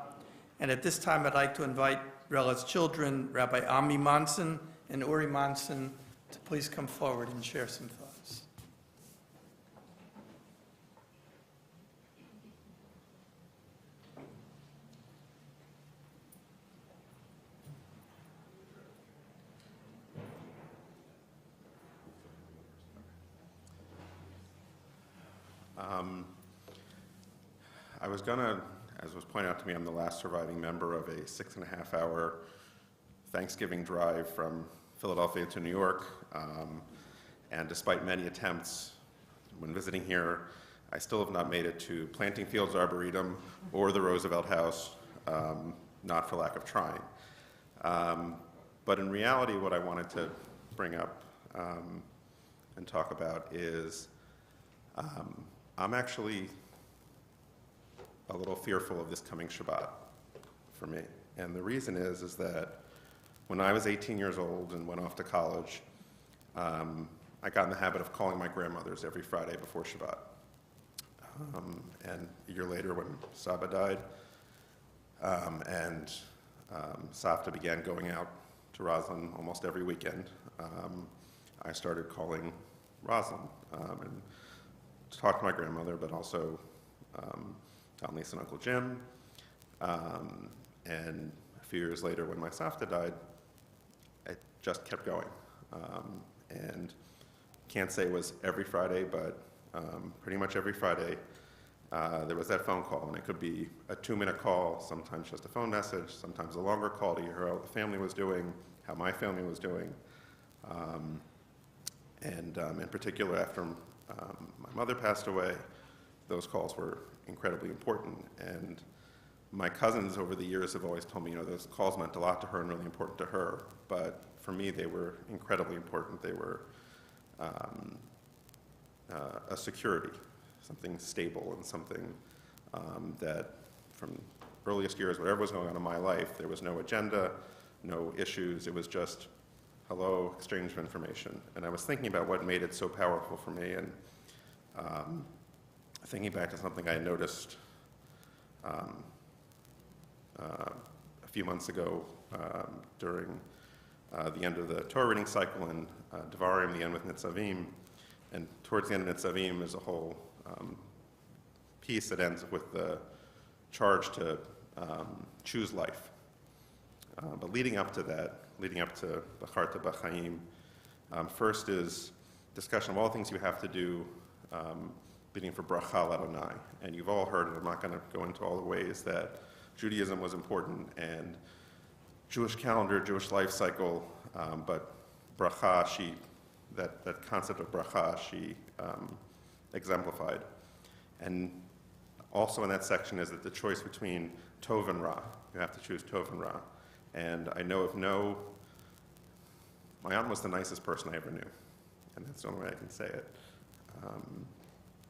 and at this time I'd like to invite Rella's children, Rabbi Ami Monson and Uri Monson, to please come forward and share some thoughts. I was gonna, as was pointed out to me, I'm the last surviving member of a 6.5-hour Thanksgiving drive from Philadelphia to New York. And despite many attempts when visiting here, I still have not made it to Planting Fields Arboretum or the Roosevelt House, not for lack of trying. But in reality, what I wanted to bring up and talk about is I'm actually a little fearful of this coming Shabbat for me. And the reason is that when I was 18 years old and went off to college, I got in the habit of calling my grandmothers every Friday before Shabbat. And a year later when Saba died, and Savta began going out to Roslyn almost every weekend, I started calling Roslyn and to talk to my grandmother, but also Aunt Lisa and Uncle Jim. And a few years later, when my savta died, it just kept going. And can't say it was every Friday, but pretty much every Friday, there was that phone call, and it could be a 2-minute call, sometimes just a phone message, sometimes a longer call to hear how the family was doing, how my family was doing. In particular, after my mother passed away, those calls were incredibly important. And my cousins over the years have always told me, those calls meant a lot to her and really important to her. But for me, they were incredibly important. They were a security, something stable and something that from earliest years, whatever was going on in my life, there was no agenda, no issues. It was just, hello, exchange of information. And I was thinking about what made it so powerful for me, and thinking back to something I noticed a few months ago during the end of the Torah reading cycle in Devarim, the end with Nitzavim. And towards the end of Nitzavim is a whole piece that ends with the charge to choose life. But leading up to that, leading up to Bacharta B'chaim, first is discussion of all the things you have to do bidding for bracha l'Adonai. And you've all heard, and I'm not going to go into all the ways that Judaism was important, and Jewish calendar, Jewish life cycle, but bracha, that concept of bracha, she exemplified. And also in that section is that the choice between tov and ra. You have to choose tov and ra. And I know my aunt was the nicest person I ever knew, and that's the only way I can say it.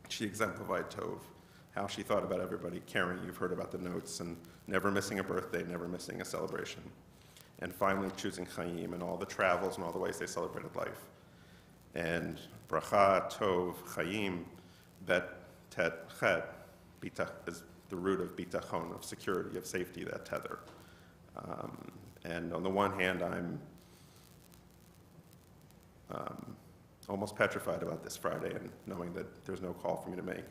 She exemplified tov, how she thought about everybody, caring. You've heard about the notes, and never missing a birthday, never missing a celebration. And finally choosing Chaim and all the travels and all the ways they celebrated life. And bracha, tov, Chaim, bet, tet, chet, is the root of bitachon, of security, of safety, that tether. And on the one hand, I'm almost petrified about this Friday and knowing that there's no call for me to make.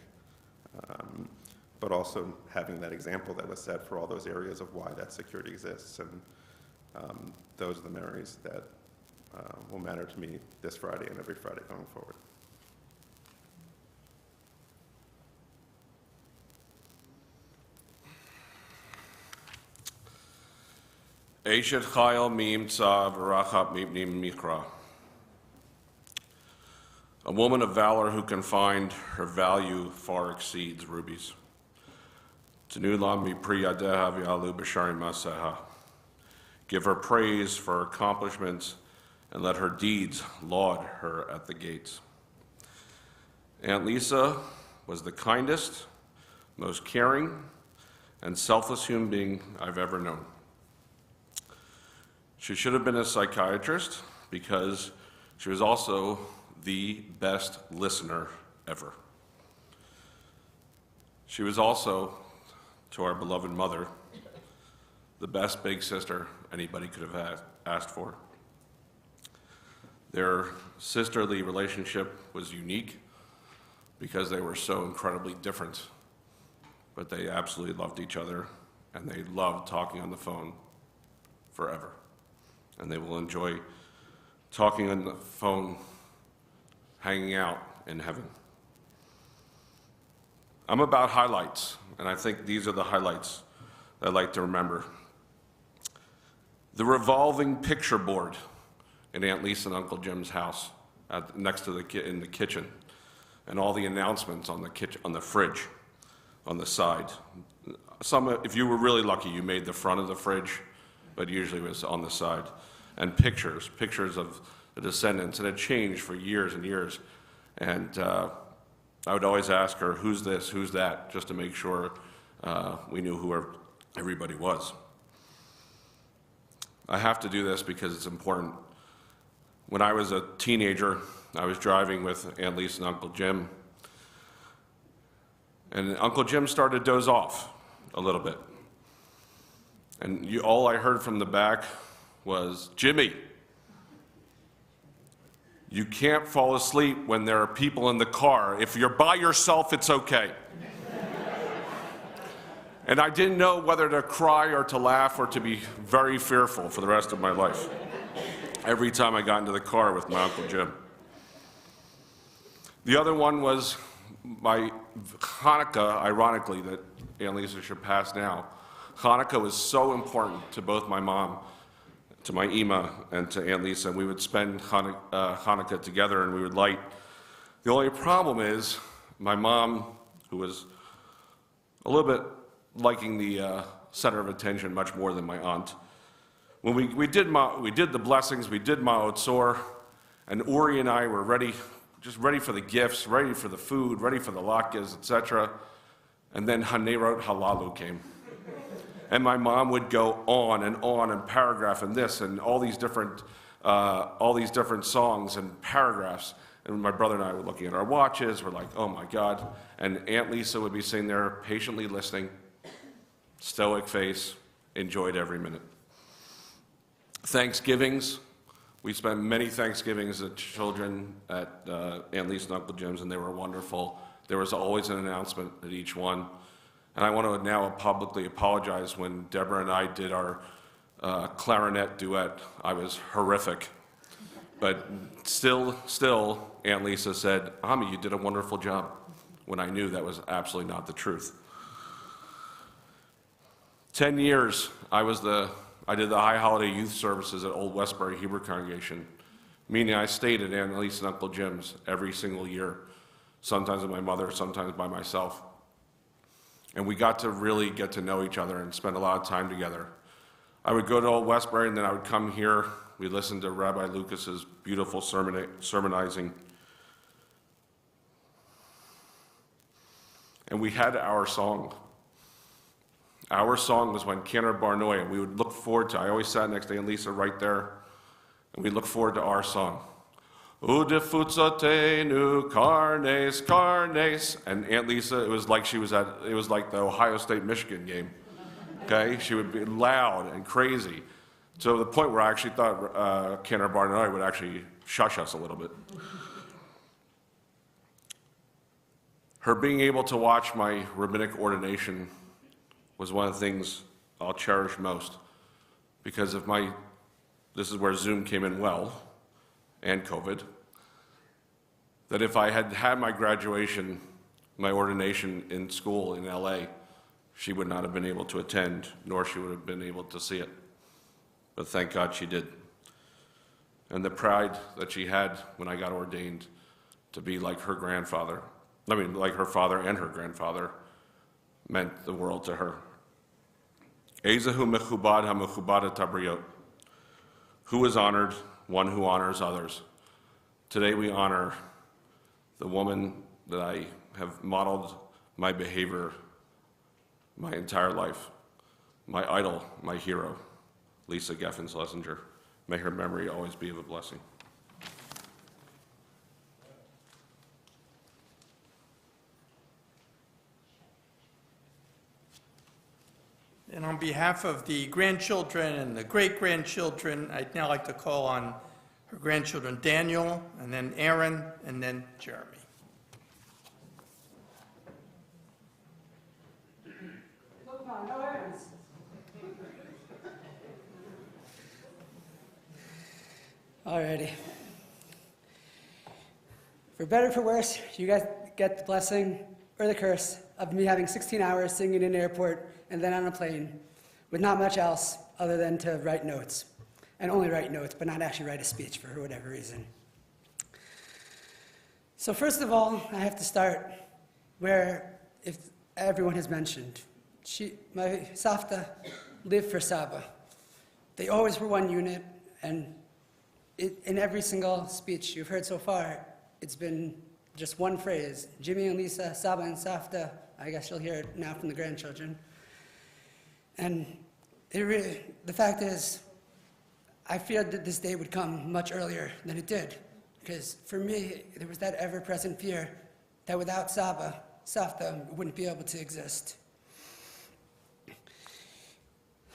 But also having that example that was set for all those areas of why that security exists. And those are the memories that will matter to me this Friday and every Friday going forward. Eshet Chayil Mim Tzav Rachab Mipnim Mikra. A woman of valor who can find her value far exceeds rubies. Tanulam mi pri yadeha v'yalu b'shari maseha. Give her praise for her accomplishments and let her deeds laud her at the gates. Aunt Lisa was the kindest, most caring, and selfless human being I've ever known. She should have been a psychiatrist because she was also the best listener ever. She was also, to our beloved mother, the best big sister anybody could have asked for. Their sisterly relationship was unique because they were so incredibly different, but they absolutely loved each other, and they loved talking on the phone forever. And they will enjoy talking on the phone, hanging out in heaven. I'm about highlights, and I think these are the highlights that I'd like to remember. The revolving picture board in Aunt Lisa and Uncle Jim's house, next to in the kitchen, and all the announcements on the fridge, on the side. If you were really lucky, you made the front of the fridge, but usually it was on the side. And pictures of the descendants, and it changed for years and years. And I would always ask her, who's this, who's that, just to make sure we knew who everybody was. I have to do this because it's important. When I was a teenager, I was driving with Aunt Lisa and Uncle Jim, and Uncle Jim started to doze off a little bit. And all I heard from the back was, Jimmy, you can't fall asleep when there are people in the car. If you're by yourself, it's okay. And I didn't know whether to cry or to laugh or to be very fearful for the rest of my life every time I got into the car with my Uncle Jim. The other one was my Hanukkah, ironically, that Aunt Lisa should pass now. Hanukkah was so important to both my mom, to my Ima, and to Aunt Lisa. We would spend Hanukkah together and we would light. The only problem is my mom, who was a little bit liking the center of attention much more than my aunt. When we did the blessings, we did Ma'ot Tzor, and Uri and I were just ready for the gifts, ready for the food, ready for the latkes, etc. And then Hanerot Halalu came. And my mom would go on and paragraph and this and all these different songs and paragraphs. And my brother and I were looking at our watches. We're like, oh my God. And Aunt Lisa would be sitting there patiently listening, stoic face, enjoyed every minute. Thanksgivings. We spent many Thanksgivings as children at Aunt Lisa and Uncle Jim's, and they were wonderful. There was always an announcement at each one. And I want to now publicly apologize. When Deborah and I did our clarinet duet, I was horrific. But still, Aunt Lisa said, Ami, you did a wonderful job, when I knew that was absolutely not the truth. 10 years, I did the High Holiday Youth Services at Old Westbury Hebrew Congregation, meaning I stayed at Aunt Lisa and Uncle Jim's every single year, sometimes with my mother, sometimes by myself. And we got to really get to know each other and spend a lot of time together. I would go to Old Westbury, and then I would come here. We listened to Rabbi Lucas's beautiful sermonizing. And we had our song. Our song was when Cantor Barnoy, and we would look forward to, I always sat next to Aunt Lisa right there, and we look forward to our song. Udefutzotenu carnes, carnes. And Aunt Lisa, it was like the Ohio State-Michigan game. Okay? She would be loud and crazy. To the point where I actually thought Cantor Barnoy would actually shush us a little bit. Her being able to watch my rabbinic ordination was one of the things I'll cherish most. Because this is where Zoom came in well, and COVID, that if I had had my graduation, my ordination in school in LA, she would not have been able to attend, nor she would have been able to see it. But thank God she did. And the pride that she had when I got ordained to be like her grandfather, like her father and her grandfather, meant the world to her. Ezehu mechubad ha-mechubada tabriot. Who is honored? One who honors others. Today we honor the woman that I have modeled my behavior my entire life, my idol, my hero, Lisa Geffen Schlesinger. May her memory always be of a blessing. And on behalf of the grandchildren and the great-grandchildren, I'd now like to call on her grandchildren Daniel, and then Aaron, and then Jeremy. Alrighty. For better or for worse, you guys get the blessing or the curse of me having 16 hours singing in an airport and then on a plane with not much else other than to write notes. And only write notes, but not actually write a speech for whatever reason. So first of all, I have to start where if everyone has mentioned. My Savta lived for Saba. They always were one unit, and in every single speech you've heard so far, it's been just one phrase, Jimmy and Lisa, Saba and Savta. I guess you'll hear it now from the grandchildren. And the fact is, I feared that this day would come much earlier than it did, because for me, there was that ever-present fear that without Saba, Savta wouldn't be able to exist.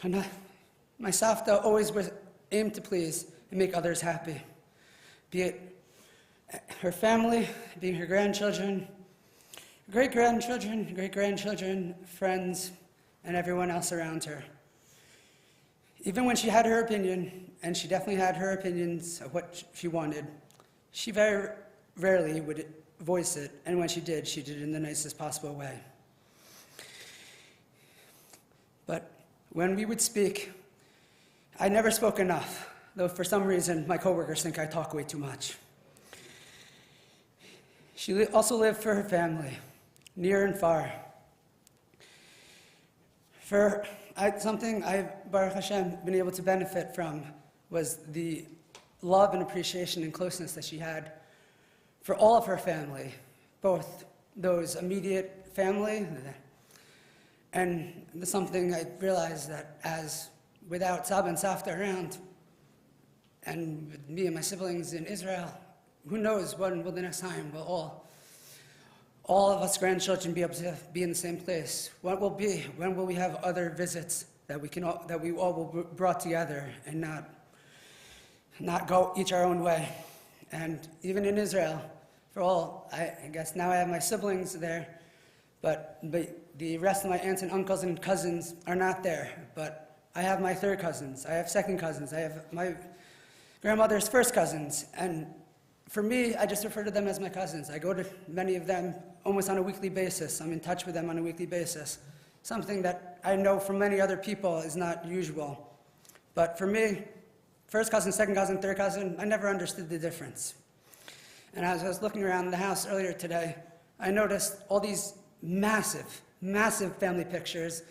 And my Savta always was aimed to please and make others happy, be it her family, being her grandchildren, great-grandchildren, friends, and everyone else around her. Even when she had her opinion, and she definitely had her opinions of what she wanted, she very rarely would voice it, and when she did it in the nicest possible way. But when we would speak, I never spoke enough, though for some reason my coworkers think I talk way too much. She also lived for her family, near and far. Something I've, Baruch Hashem, been able to benefit from was the love and appreciation and closeness that she had for all of her family, both those immediate family, and something I realized that as without Saba and Safta around, and with me and my siblings in Israel, who knows when will the next time will all of us grandchildren be able to be in the same place? When will we have other visits that we all will be brought together and not go each our own way? And even in Israel, for all, I guess now I have my siblings there, but the rest of my aunts and uncles and cousins are not there. But I have my third cousins, I have second cousins, I have my grandmother's first cousins, and for me, I just refer to them as my cousins. I go to many of them almost on a weekly basis. I'm in touch with them on a weekly basis. Something that I know from many other people is not usual. But for me, first cousin, second cousin, third cousin, I never understood the difference. And as I was looking around the house earlier today, I noticed all these massive, massive family pictures.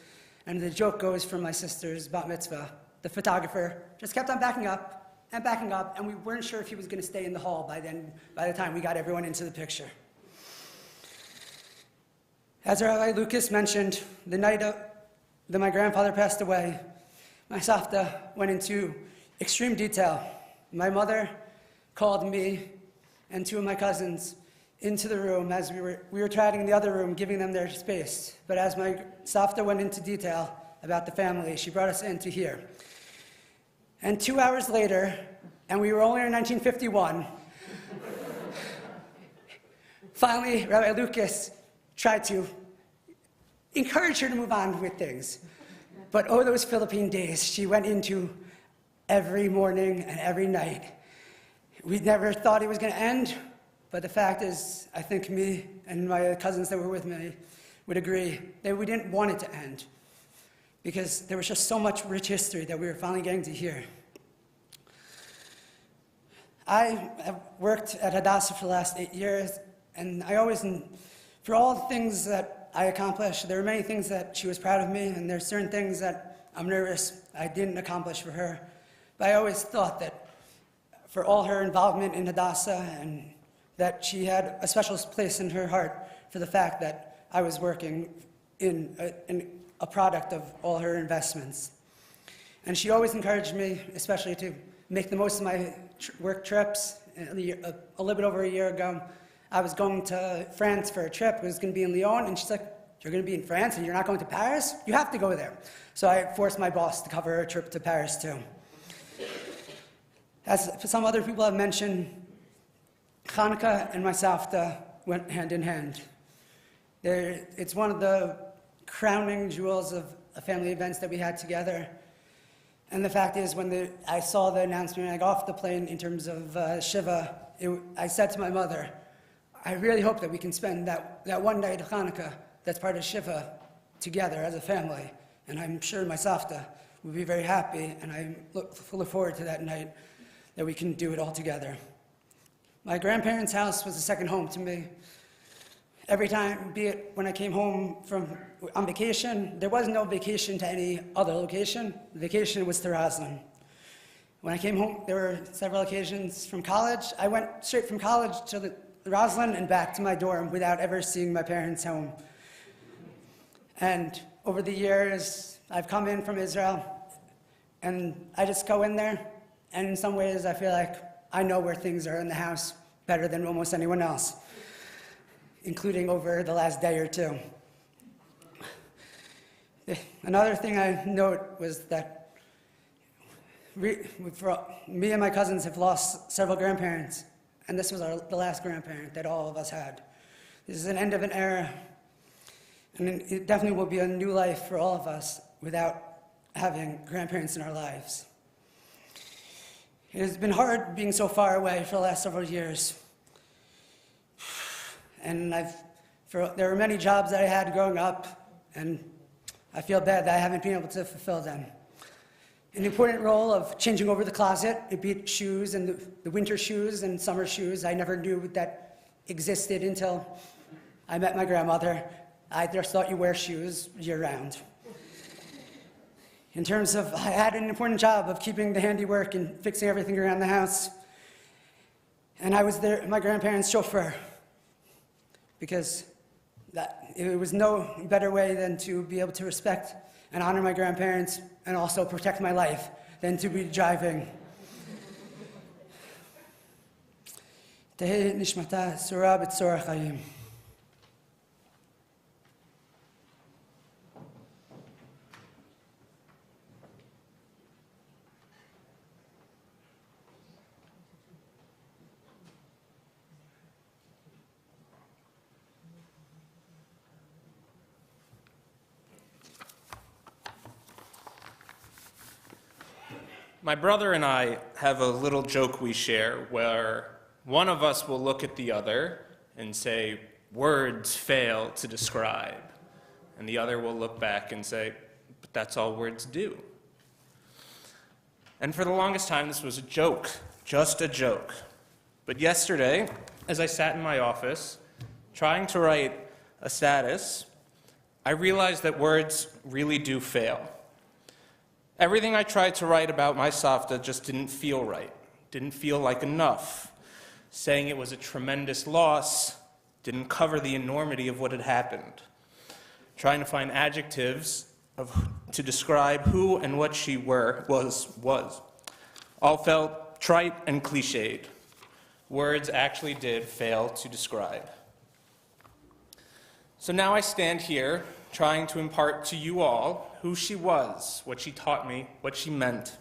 And the joke goes from my sister's bat mitzvah. The photographer just kept on backing up, and we weren't sure if he was going to stay in the hall by the time we got everyone into the picture. As Rabbi Lucas mentioned, the night that my grandfather passed away, my Safta went into extreme detail. My mother called me and two of my cousins into the room as we were chatting in the other room, giving them their space. But as my Safta went into detail about the family, she brought us in to hear. And 2 hours later, and we were only in 1951, finally, Rabbi Lucas tried to encourage her to move on with things. But oh, those Philippine days, she went into every morning and every night. We never thought it was going to end, but the fact is, I think me and my cousins that were with me would agree that we didn't want it to end, because there was just so much rich history that we were finally getting to hear. I have worked at Hadassah for the last 8 years, and for all the things that I accomplished, there are many things that she was proud of me, and there's certain things that I'm nervous I didn't accomplish for her. But I always thought that for all her involvement in Hadassah, and that she had a special place in her heart for the fact that I was working in a product of all her investments. And she always encouraged me, especially to make the most of my work trips. A little bit over a year ago, I was going to France for a trip. It was going to be in Lyon, and she's like, "You're going to be in France and you're not going to Paris? You have to go there." So I forced my boss to cover her trip to Paris too. As some other people have mentioned, Hanukkah and my Safta went hand in hand. It's one of the crowning jewels of family events that we had together. And the fact is, when I saw the announcement, I got off the plane in terms of Shiva, I said to my mother, I really hope that we can spend that one night of Hanukkah that's part of Shiva together as a family. And I'm sure my Safta will be very happy, and I look forward to that night that we can do it all together. My grandparents' house was a second home to me. Every time, be it when I came home on vacation, there was no vacation to any other location. The vacation was to Roslyn. When I came home, there were several occasions from college. I went straight from college to Roslyn and back to my dorm without ever seeing my parents' home. And over the years, I've come in from Israel, and I just go in there, and in some ways I feel like I know where things are in the house better than almost anyone else, including over the last day or two. Another thing I note was that me and my cousins have lost several grandparents, and this was the last grandparent that all of us had. This is an end of an era, And it definitely will be a new life for all of us without having grandparents in our lives. It has been hard being so far away for the last several years. And there were many jobs that I had growing up, and I feel bad that I haven't been able to fulfill them. An important role of changing over the closet, it be it shoes and the winter shoes and summer shoes. I never knew that existed until I met my grandmother. I just thought you wear shoes year-round. In terms of, I had an important job of keeping the handiwork and fixing everything around the house. And I was my grandparents' chauffeur, because it was no better way than to be able to respect and honor my grandparents and also protect my life than to be driving. Tehei nishmata surah b'tzorah chayim. My brother and I have a little joke we share where one of us will look at the other and say, "Words fail to describe." And the other will look back and say, "But that's all words do." And for the longest time, this was a joke, just a joke. But yesterday, as I sat in my office, trying to write a status, I realized that words really do fail. Everything I tried to write about my Savta just didn't feel right, didn't feel like enough. Saying it was a tremendous loss didn't cover the enormity of what had happened. Trying to find adjectives to describe who and what she was. All felt trite and cliched. Words actually did fail to describe. So now I stand here trying to impart to you all who she was, what she taught me, what she meant.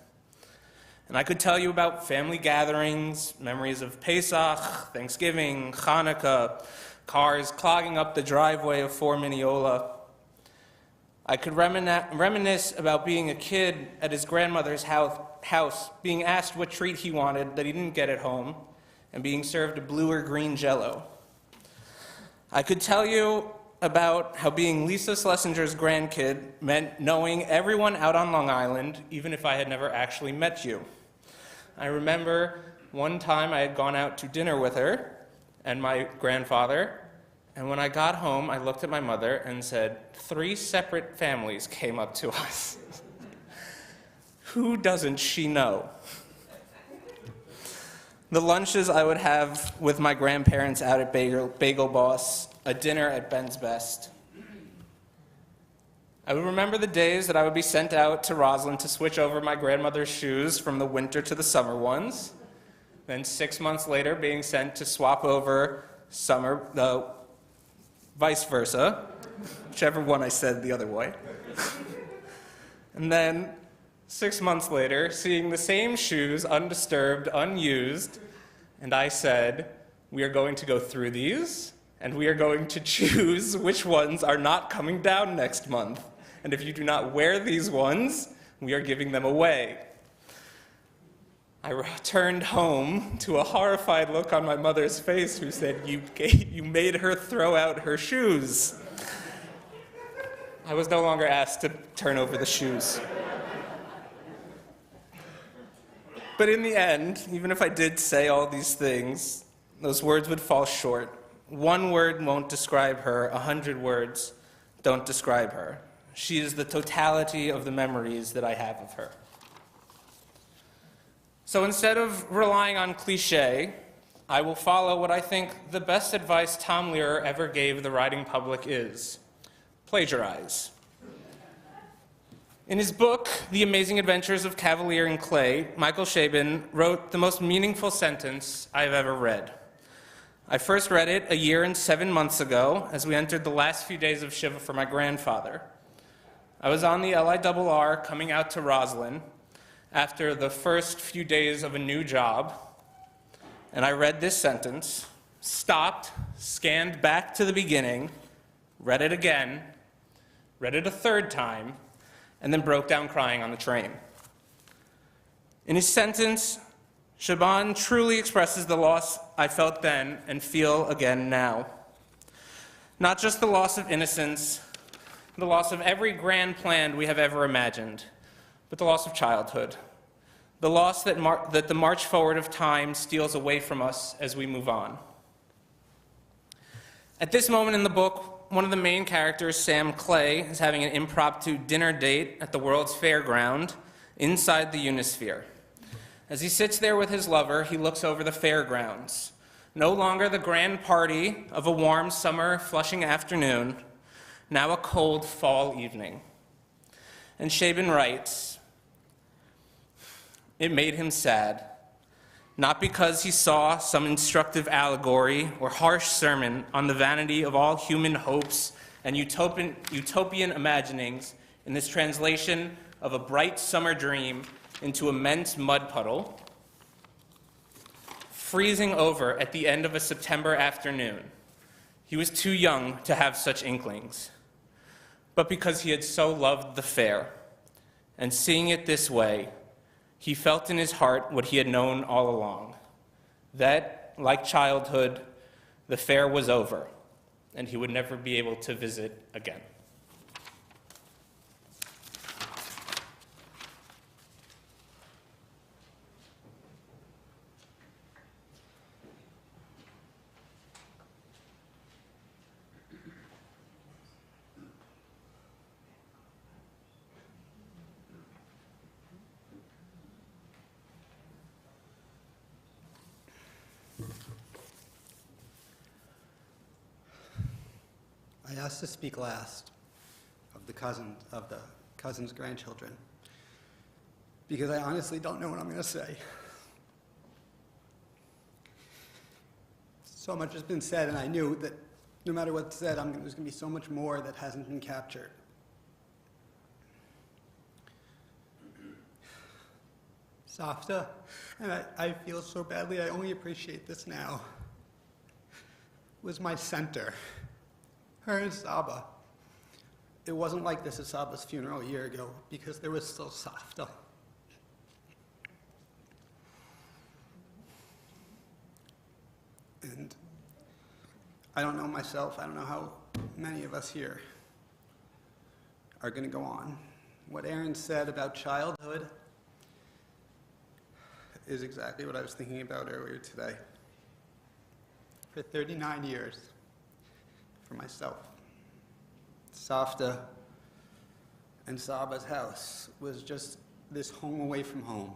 And I could tell you about family gatherings, memories of Pesach, Thanksgiving, Hanukkah, cars clogging up the driveway of 4 Mineola. I could reminisce about being a kid at his grandmother's house, being asked what treat he wanted that he didn't get at home, and being served a blue or green Jell-O. I could tell you about how being Lisa Schlesinger's grandkid meant knowing everyone out on Long Island, even if I had never actually met you. I remember one time I had gone out to dinner with her and my grandfather, and when I got home, I looked at my mother and said, 3 separate families came up to us. Who doesn't she know? The lunches I would have with my grandparents out at Bagel Boss, a dinner at Ben's Best. I would remember the days that I would be sent out to Roslyn to switch over my grandmother's shoes from the winter to the summer ones. Then 6 months later, being sent to swap over vice versa, whichever one I said the other way. And then 6 months later, seeing the same shoes undisturbed, unused, and I said, "We are going to go through these, and we are going to choose which ones are not coming down next month. And if you do not wear these ones, we are giving them away." I returned home to a horrified look on my mother's face, who said, you made her throw out her shoes." I was no longer asked to turn over the shoes. But in the end, even if I did say all these things, those words would fall short. 1 word won't describe her, 100 words don't describe her. She is the totality of the memories that I have of her. So instead of relying on cliché, I will follow what I think the best advice Tom Lehrer ever gave the writing public is: plagiarize. In his book, The Amazing Adventures of Cavalier and Clay, Michael Chabon wrote the most meaningful sentence I've ever read. I first read it 1 year and 7 months ago as we entered the last few days of Shiva for my grandfather. I was on the LIRR coming out to Roslyn after the first few days of a new job, and I read this sentence, stopped, scanned back to the beginning, read it again, read it a third time, and then broke down crying on the train. In his sentence, Shaban truly expresses the loss I felt then and feel again now. Not just the loss of innocence, the loss of every grand plan we have ever imagined, but the loss of childhood, the loss that the march forward of time steals away from us as we move on. At this moment in the book, one of the main characters, Sam Clay, is having an impromptu dinner date at the World's Fairground inside the Unisphere. As he sits there with his lover, he looks over the fairgrounds. No longer the grand party of a warm summer Flushing afternoon, now a cold fall evening. And Shaban writes, "It made him sad, not because he saw some instructive allegory or harsh sermon on the vanity of all human hopes and utopian imaginings in this translation of a bright summer dream into immense mud puddle, freezing over at the end of a September afternoon. He was too young to have such inklings, but because he had so loved the fair, and seeing it this way, he felt in his heart what he had known all along, that, like childhood, the fair was over, and he would never be able to visit again." I asked to speak last of the cousin's grandchildren because I honestly don't know what I'm going to say. So much has been said, and I knew that no matter what's said, there's going to be so much more that hasn't been captured. Safta, and I feel so badly, I only appreciate this now, was my center. Her and Saba. It wasn't like this at Saba's funeral a year ago because there was still Safta. And I don't know myself, I don't know how many of us here are going to go on. What Aaron said about childhood is exactly what I was thinking about earlier today. For 39 years, for myself, Safta and Saba's house was just this home away from home.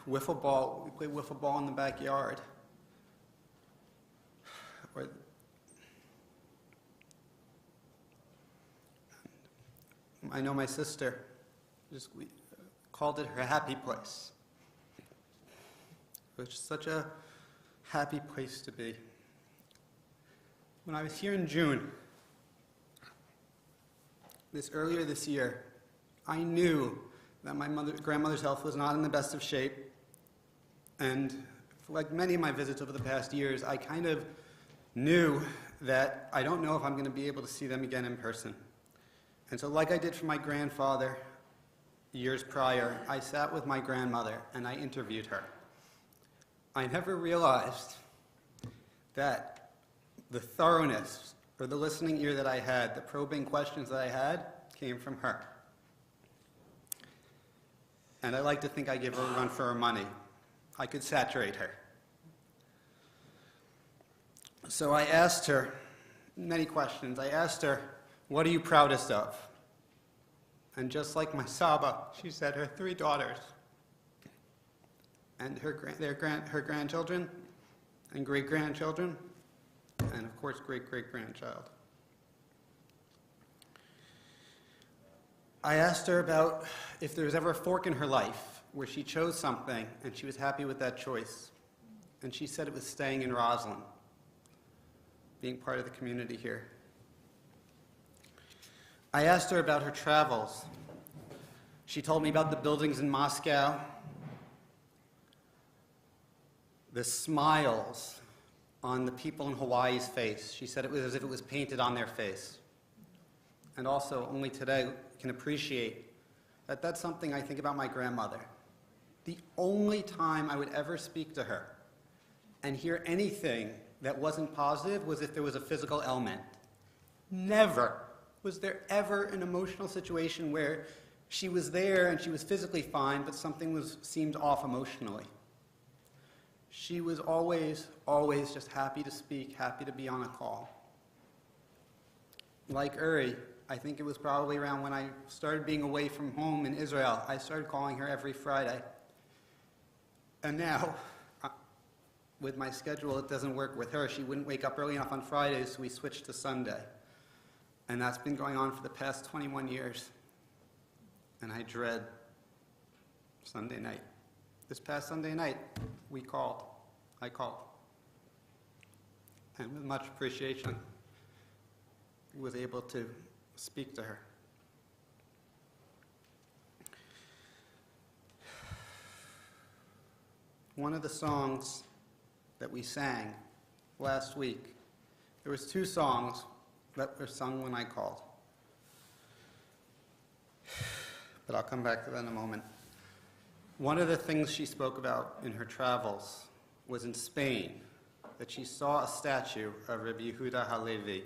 Wiffle ball, we played wiffle ball in the backyard. I know my sister we called it her happy place. It was just such a happy place to be. When I was here in June, earlier this year, I knew that my grandmother's health was not in the best of shape, and like many of my visits over the past years, I kind of knew that I don't know if I'm going to be able to see them again in person. And so like I did for my grandfather years prior, I sat with my grandmother and I interviewed her. I never realized that the thoroughness or the listening ear that I had, the probing questions that I had, came from her. And I like to think I give her a run for her money. I could saturate her. So I asked her many questions. I asked her, "What are you proudest of?" And just like my Saba, she said her 3 daughters and her grandchildren and great-grandchildren, and of course great-great-grandchild. I asked her about if there was ever a fork in her life where she chose something and she was happy with that choice. And she said it was staying in Roslyn, being part of the community here. I asked her about her travels. She told me about the buildings in Moscow, the smiles on the people in Hawaii's face. She said it was as if it was painted on their face. And also, only today can appreciate that that's something I think about my grandmother. The only time I would ever speak to her and hear anything that wasn't positive was if there was a physical ailment. Never was there ever an emotional situation where she was there and she was physically fine, but something seemed off emotionally. She was always just happy to speak, happy to be on a call. Like Uri, I think it was probably around when I started being away from home in Israel. I started calling her every Friday. And now, with my schedule, it doesn't work with her. She wouldn't wake up early enough on Fridays, so we switched to Sunday. And that's been going on for the past 21 years. And I dread Sunday night. This past Sunday night, I called. And with much appreciation, I was able to speak to her. One of the songs that we sang last week, there was 2 songs that were sung when I called. But I'll come back to that in a moment. One of the things she spoke about in her travels was in Spain, that she saw a statue of Rabbi Yehuda Halevi,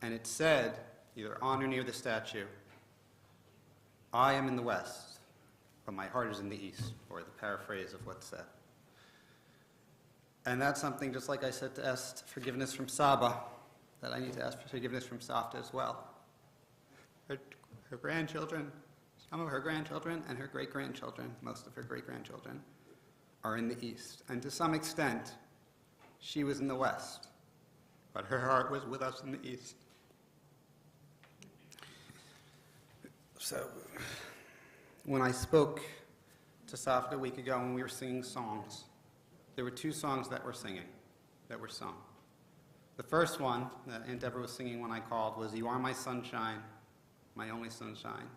and it said, either on or near the statue, "I am in the West, but my heart is in the East," or the paraphrase of what's said. And that's something, just like I said, to ask forgiveness from Saba, that I need to ask for forgiveness from Savta as well. Her grandchildren, some of her grandchildren, and her great-grandchildren, most of her great-grandchildren, are in the East. And to some extent, she was in the West, but her heart was with us in the East. So, when I spoke to Savta a week ago when we were singing songs, there were 2 songs that were sung. The first one that Aunt Deborah was singing when I called was, "You are my sunshine, my only sunshine.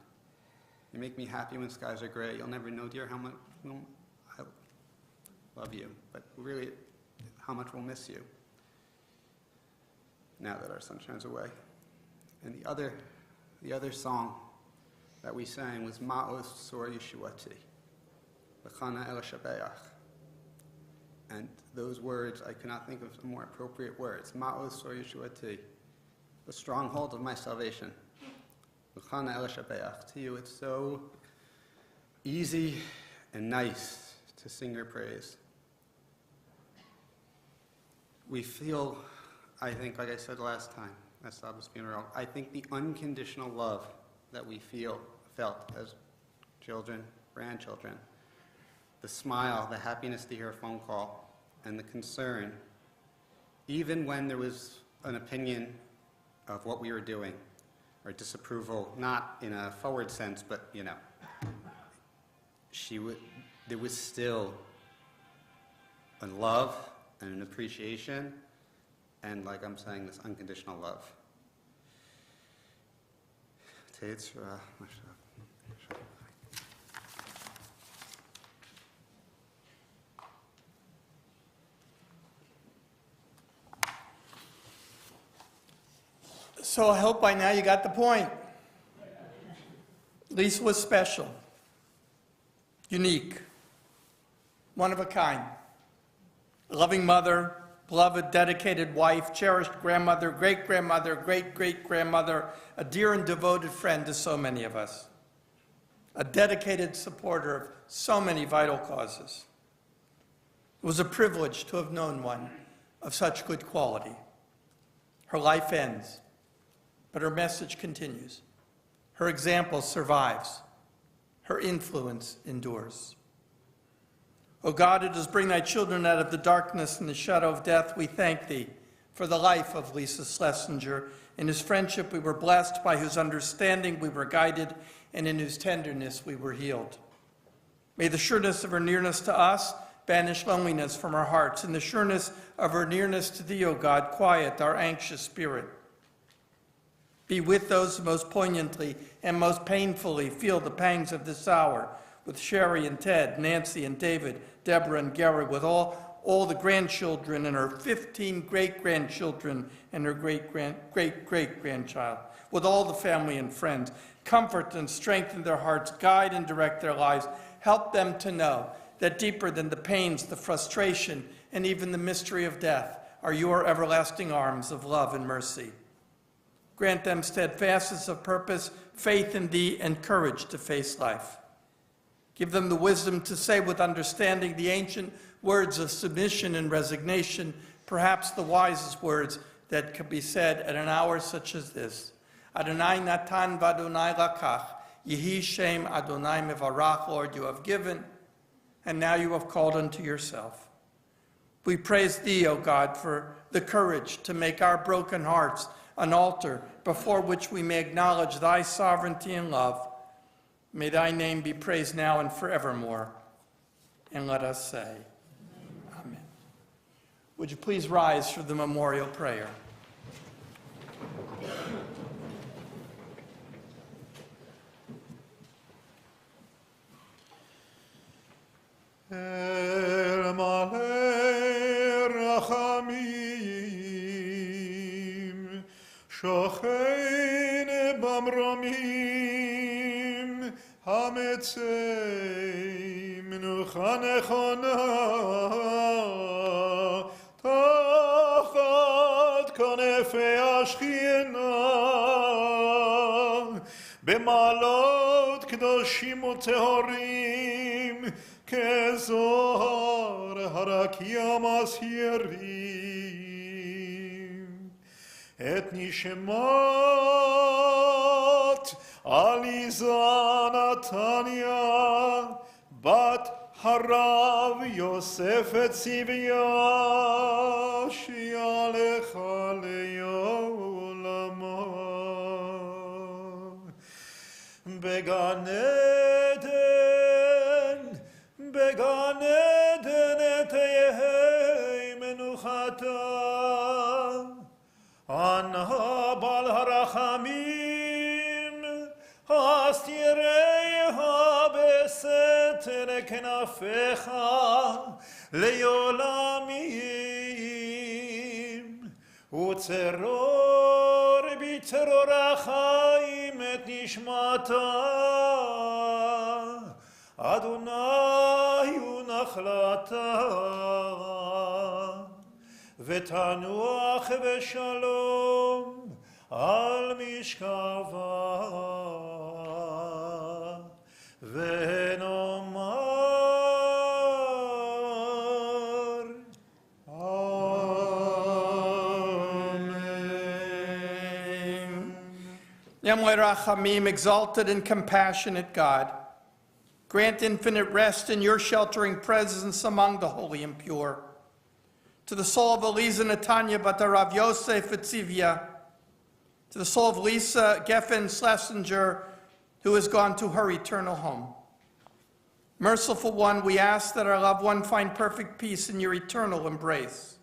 You make me happy when skies are gray. You'll never know, dear, how much I love you, but really how much we'll miss you now that our sunshine's away." And the other song that we sang was Ma'oz Sor Yeshuati, L'chana El Shabeach. And those words, I could not think of more appropriate words. Ma'oz Sor Yeshuati, the stronghold of my salvation. L'chana El Shabeach. To you, it's so easy and nice to sing your praise. We feel, I think, like I said last time at Saba's funeral, I think the unconditional love that we felt as children, grandchildren, the smile, the happiness to hear a phone call, and the concern, even when there was an opinion of what we were doing, or disapproval, not in a forward sense, but, there was still a love and an appreciation, and like I'm saying, this unconditional love. So I hope by now you got the point. Lisa was special, unique, one of a kind, a loving mother, beloved, dedicated wife, cherished grandmother, great-grandmother, great-great-grandmother, a dear and devoted friend to so many of us, a dedicated supporter of so many vital causes. It was a privilege to have known one of such good quality. Her life ends, but her message continues. Her example survives. Her influence endures. O God, who does bring thy children out of the darkness and the shadow of death, we thank thee for the life of Lisa Schlesinger. In his friendship we were blessed, by whose understanding we were guided, and in whose tenderness we were healed. May the sureness of her nearness to us banish loneliness from our hearts, and the sureness of her nearness to thee, O God, quiet our anxious spirit. Be with those who most poignantly and most painfully feel the pangs of this hour, with Sherry and Ted, Nancy and David, Deborah and Gary, with all all the grandchildren and her 15 great-grandchildren and her great-great-great-grandchild, with all the family and friends. Comfort and strengthen their hearts, guide and direct their lives. Help them to know that deeper than the pains, the frustration, and even the mystery of death are your everlasting arms of love and mercy. Grant them steadfastness of purpose, faith in thee, and courage to face life. Give them the wisdom to say with understanding the ancient words of submission and resignation, perhaps the wisest words that could be said at an hour such as this. Adonai natan v'Adonai lakach, Yehi Shem Adonai mevarach. Lord, you have given, and now you have called unto yourself. We praise thee, O God, for the courage to make our broken hearts an altar before which we may acknowledge thy sovereignty and love. May thy name be praised now and forevermore. And let us say, Amen. Would you please rise for the memorial prayer? El malei rachamim, shochein bamromim, hametzei menucha nechona, tachat kanefei ashchina, b'malot kedoshim u'tehorim, Kezor harakia masyerim et nishmat Aliza Natanya bat Harav Yosef et Tzivya shialecha le'olama began Eden et yehei menuchata Anha bal harachamim Hastireha beseter kenafecha leolamim Utzeror biteror achaim et nishmata Adonai unachlata v'tanuach v'shalom al mishkava v'nomar Amen. Yamle Rachamim, exalted and compassionate God, grant infinite rest in your sheltering presence among the holy and pure. To the soul of Eliza Netanya Batarav Yosef Etzivia, to the soul of Lisa Geffen Schlesinger, who has gone to her eternal home. Merciful One, we ask that our loved one find perfect peace in your eternal embrace.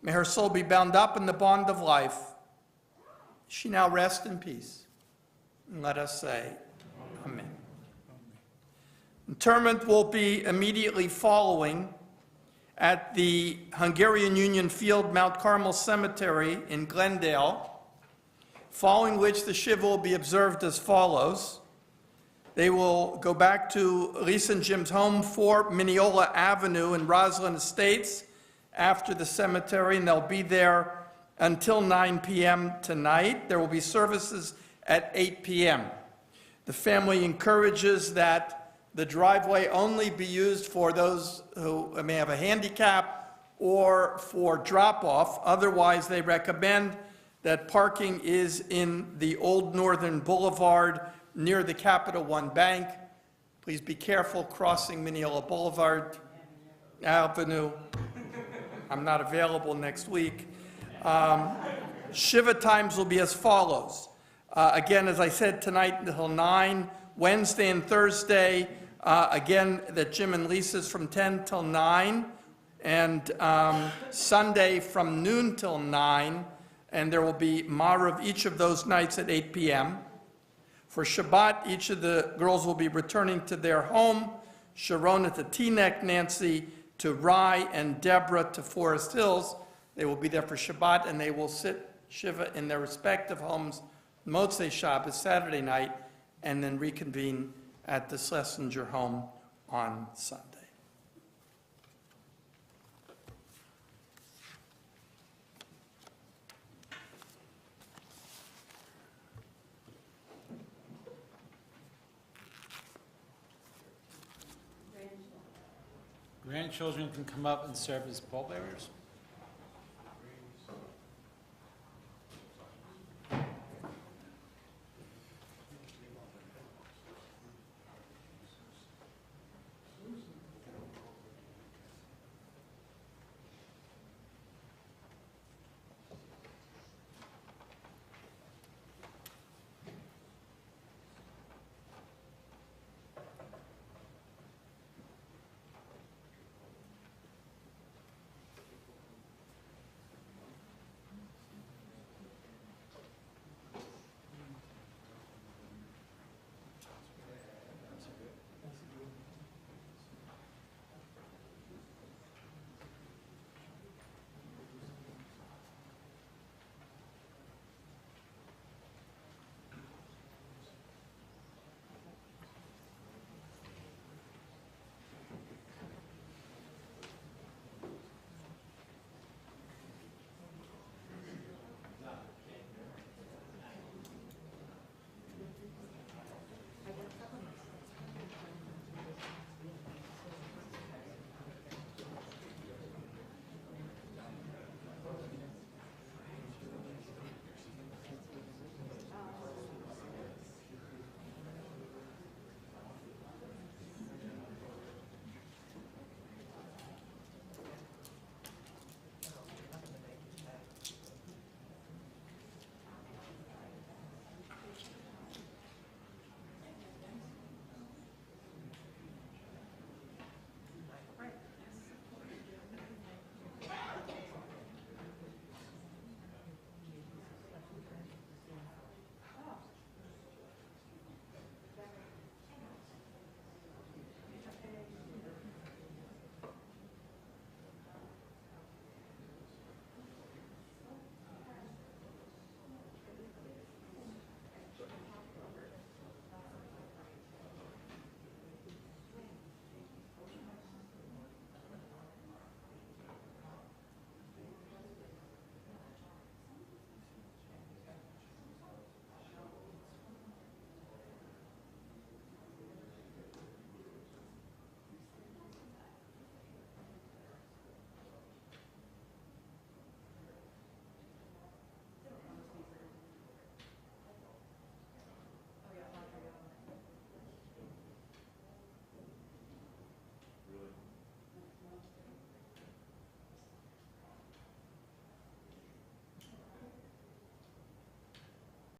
May her soul be bound up in the bond of life. She now rest in peace. And let us say, Amen. Interment will be immediately following at the Hungarian Union Field Mount Carmel Cemetery in Glendale, following which the Shiva will be observed as follows. They will go back to Lisa and Jim's home, 4 Mineola Avenue in Roslyn Estates after the cemetery, and they'll be there until 9 p.m. tonight. There will be services at 8 p.m. The family encourages that the driveway only be used for those who may have a handicap or for drop-off. Otherwise, they recommend that parking is in the Old Northern Boulevard near the Capital One Bank. Please be careful crossing Mineola Boulevard Avenue. I'm not available next week. Shiva times will be as follows. Again, as I said, tonight until 9, Wednesday and Thursday, again, that Jim and Lisa's from 10 till 9, and Sunday from noon till 9, and there will be Marav each of those nights at 8 p.m. For Shabbat, each of the girls will be returning to their home. Sharon at the Teaneck, Nancy to Rye and Deborah to Forest Hills. They will be there for Shabbat, and they will sit Shiva in their respective homes Motzei Shabbos, Saturday night, and then reconvene at the Schlesinger home on Sunday. Grandchildren can come up and serve as pallbearers.